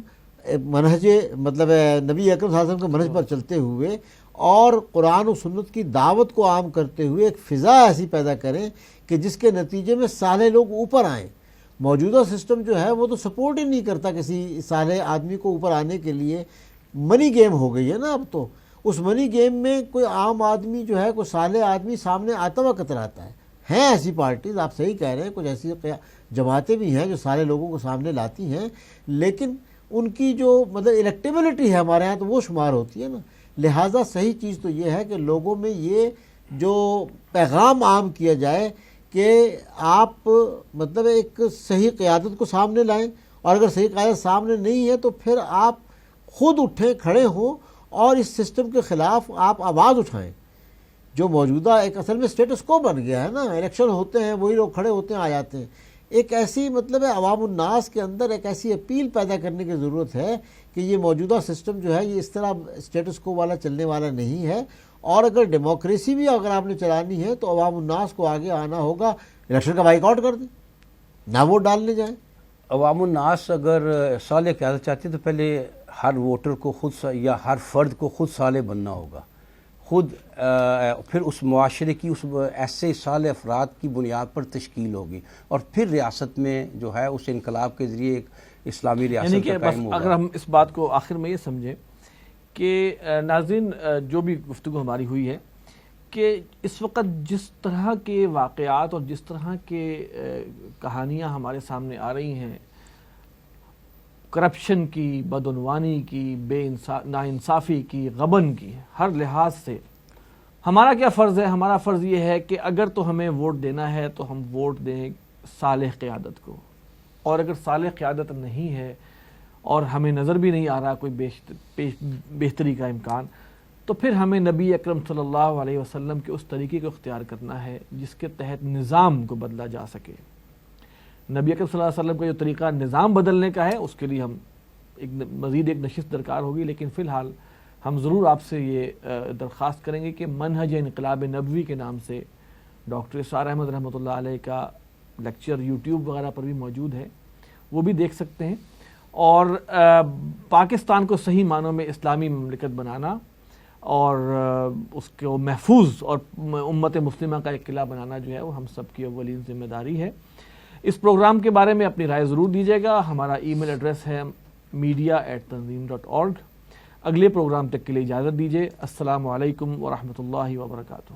منہج مطلب نبی اکرم صلی اللہ علیہ وسلم کے منہج پر چلتے ہوئے اور قرآن و سنت کی دعوت کو عام کرتے ہوئے ایک فضا ایسی پیدا کریں کہ جس کے نتیجے میں صالح لوگ اوپر آئیں۔ موجودہ سسٹم جو ہے وہ تو سپورٹ ہی نہیں کرتا کسی صالح آدمی کو اوپر آنے کے لیے۔ منی گیم ہو گئی ہے نا اب تو، اس منی گیم میں کوئی عام آدمی جو ہے کوئی صالح آدمی سامنے آتا ہوا کتراتا ہے۔ ہیں ایسی پارٹیز، آپ صحیح کہہ رہے ہیں، کچھ ایسی جماعتیں بھی ہیں جو سارے لوگوں کو سامنے لاتی ہیں، لیکن ان کی جو مطلب الیکٹیبلٹی ہے ہمارے ہاں تو وہ شمار ہوتی ہے نا۔ لہٰذا صحیح چیز تو یہ ہے کہ لوگوں میں یہ جو پیغام عام کیا جائے کہ آپ مطلب ایک صحیح قیادت کو سامنے لائیں، اور اگر صحیح قیادت سامنے نہیں ہے تو پھر آپ خود اٹھیں، کھڑے ہوں اور اس سسٹم کے خلاف آپ آواز اٹھائیں۔ جو موجودہ ایک اصل میں سٹیٹس کو بن گیا ہے نا، الیکشن ہوتے ہیں وہی لوگ کھڑے ہوتے ہیں آ جاتے ہیں۔ ایک ایسی مطلب ہے عوام الناس کے اندر ایک ایسی اپیل پیدا کرنے کی ضرورت ہے کہ یہ موجودہ سسٹم جو ہے یہ اس طرح سٹیٹس کو والا چلنے والا نہیں ہے، اور اگر ڈیموکریسی بھی اگر آپ نے چلانی ہے تو عوام الناس کو آگے آنا ہوگا، الیکشن کا بائیک آؤٹ کر دیں، نہ ووٹ ڈالنے جائیں۔ عوام الناس اگر صالح قیادت چاہتی ہے تو پہلے ہر ووٹر کو خود یا ہر فرد کو خود صالح بننا ہوگا، خود پھر اس معاشرے کی اس ایسے صالح افراد کی بنیاد پر تشکیل ہوگی، اور پھر ریاست میں جو ہے اس انقلاب کے ذریعے ایک اسلامی ریاست یعنی کہ کا بس قائم ہوگا۔ اگر ہم اس بات کو آخر میں یہ سمجھیں کہ ناظرین جو بھی گفتگو ہماری ہوئی ہے کہ اس وقت جس طرح کے واقعات اور جس طرح کے کہانیاں ہمارے سامنے آ رہی ہیں، کرپشن کی، بدعنوانی کی، ناانصافی کی، غبن کی، ہر لحاظ سے ہمارا کیا فرض ہے؟ ہمارا فرض یہ ہے کہ اگر تو ہمیں ووٹ دینا ہے تو ہم ووٹ دیں صالح قیادت کو، اور اگر صالح قیادت نہیں ہے اور ہمیں نظر بھی نہیں آ رہا کوئی بہتری کا امکان، تو پھر ہمیں نبی اکرم صلی اللہ علیہ وسلم کے اس طریقے کو اختیار کرنا ہے جس کے تحت نظام کو بدلا جا سکے۔ نبی اکرم صلی اللہ علیہ وسلم کا جو طریقہ نظام بدلنے کا ہے اس کے لیے ہم مزید ایک نشست درکار ہوگی، لیکن فی الحال ہم ضرور آپ سے یہ درخواست کریں گے کہ منہج انقلاب نبوی کے نام سے ڈاکٹر اسرار احمد رحمۃ اللہ علیہ کا لیکچر یوٹیوب وغیرہ پر بھی موجود ہے، وہ بھی دیکھ سکتے ہیں، اور پاکستان کو صحیح معنوں میں اسلامی مملکت بنانا اور اس کو محفوظ اور امت مسلمہ کا ایک قلعہ بنانا جو ہے وہ ہم سب کی اولین ذمہ داری ہے۔ اس پروگرام کے بارے میں اپنی رائے ضرور دیجیے گا۔ ہمارا ای میل ایڈریس ہے media@tanzeem.org۔ اگلے پروگرام تک کے لیے اجازت دیجیے۔ السلام علیکم ورحمۃ اللہ وبرکاتہ۔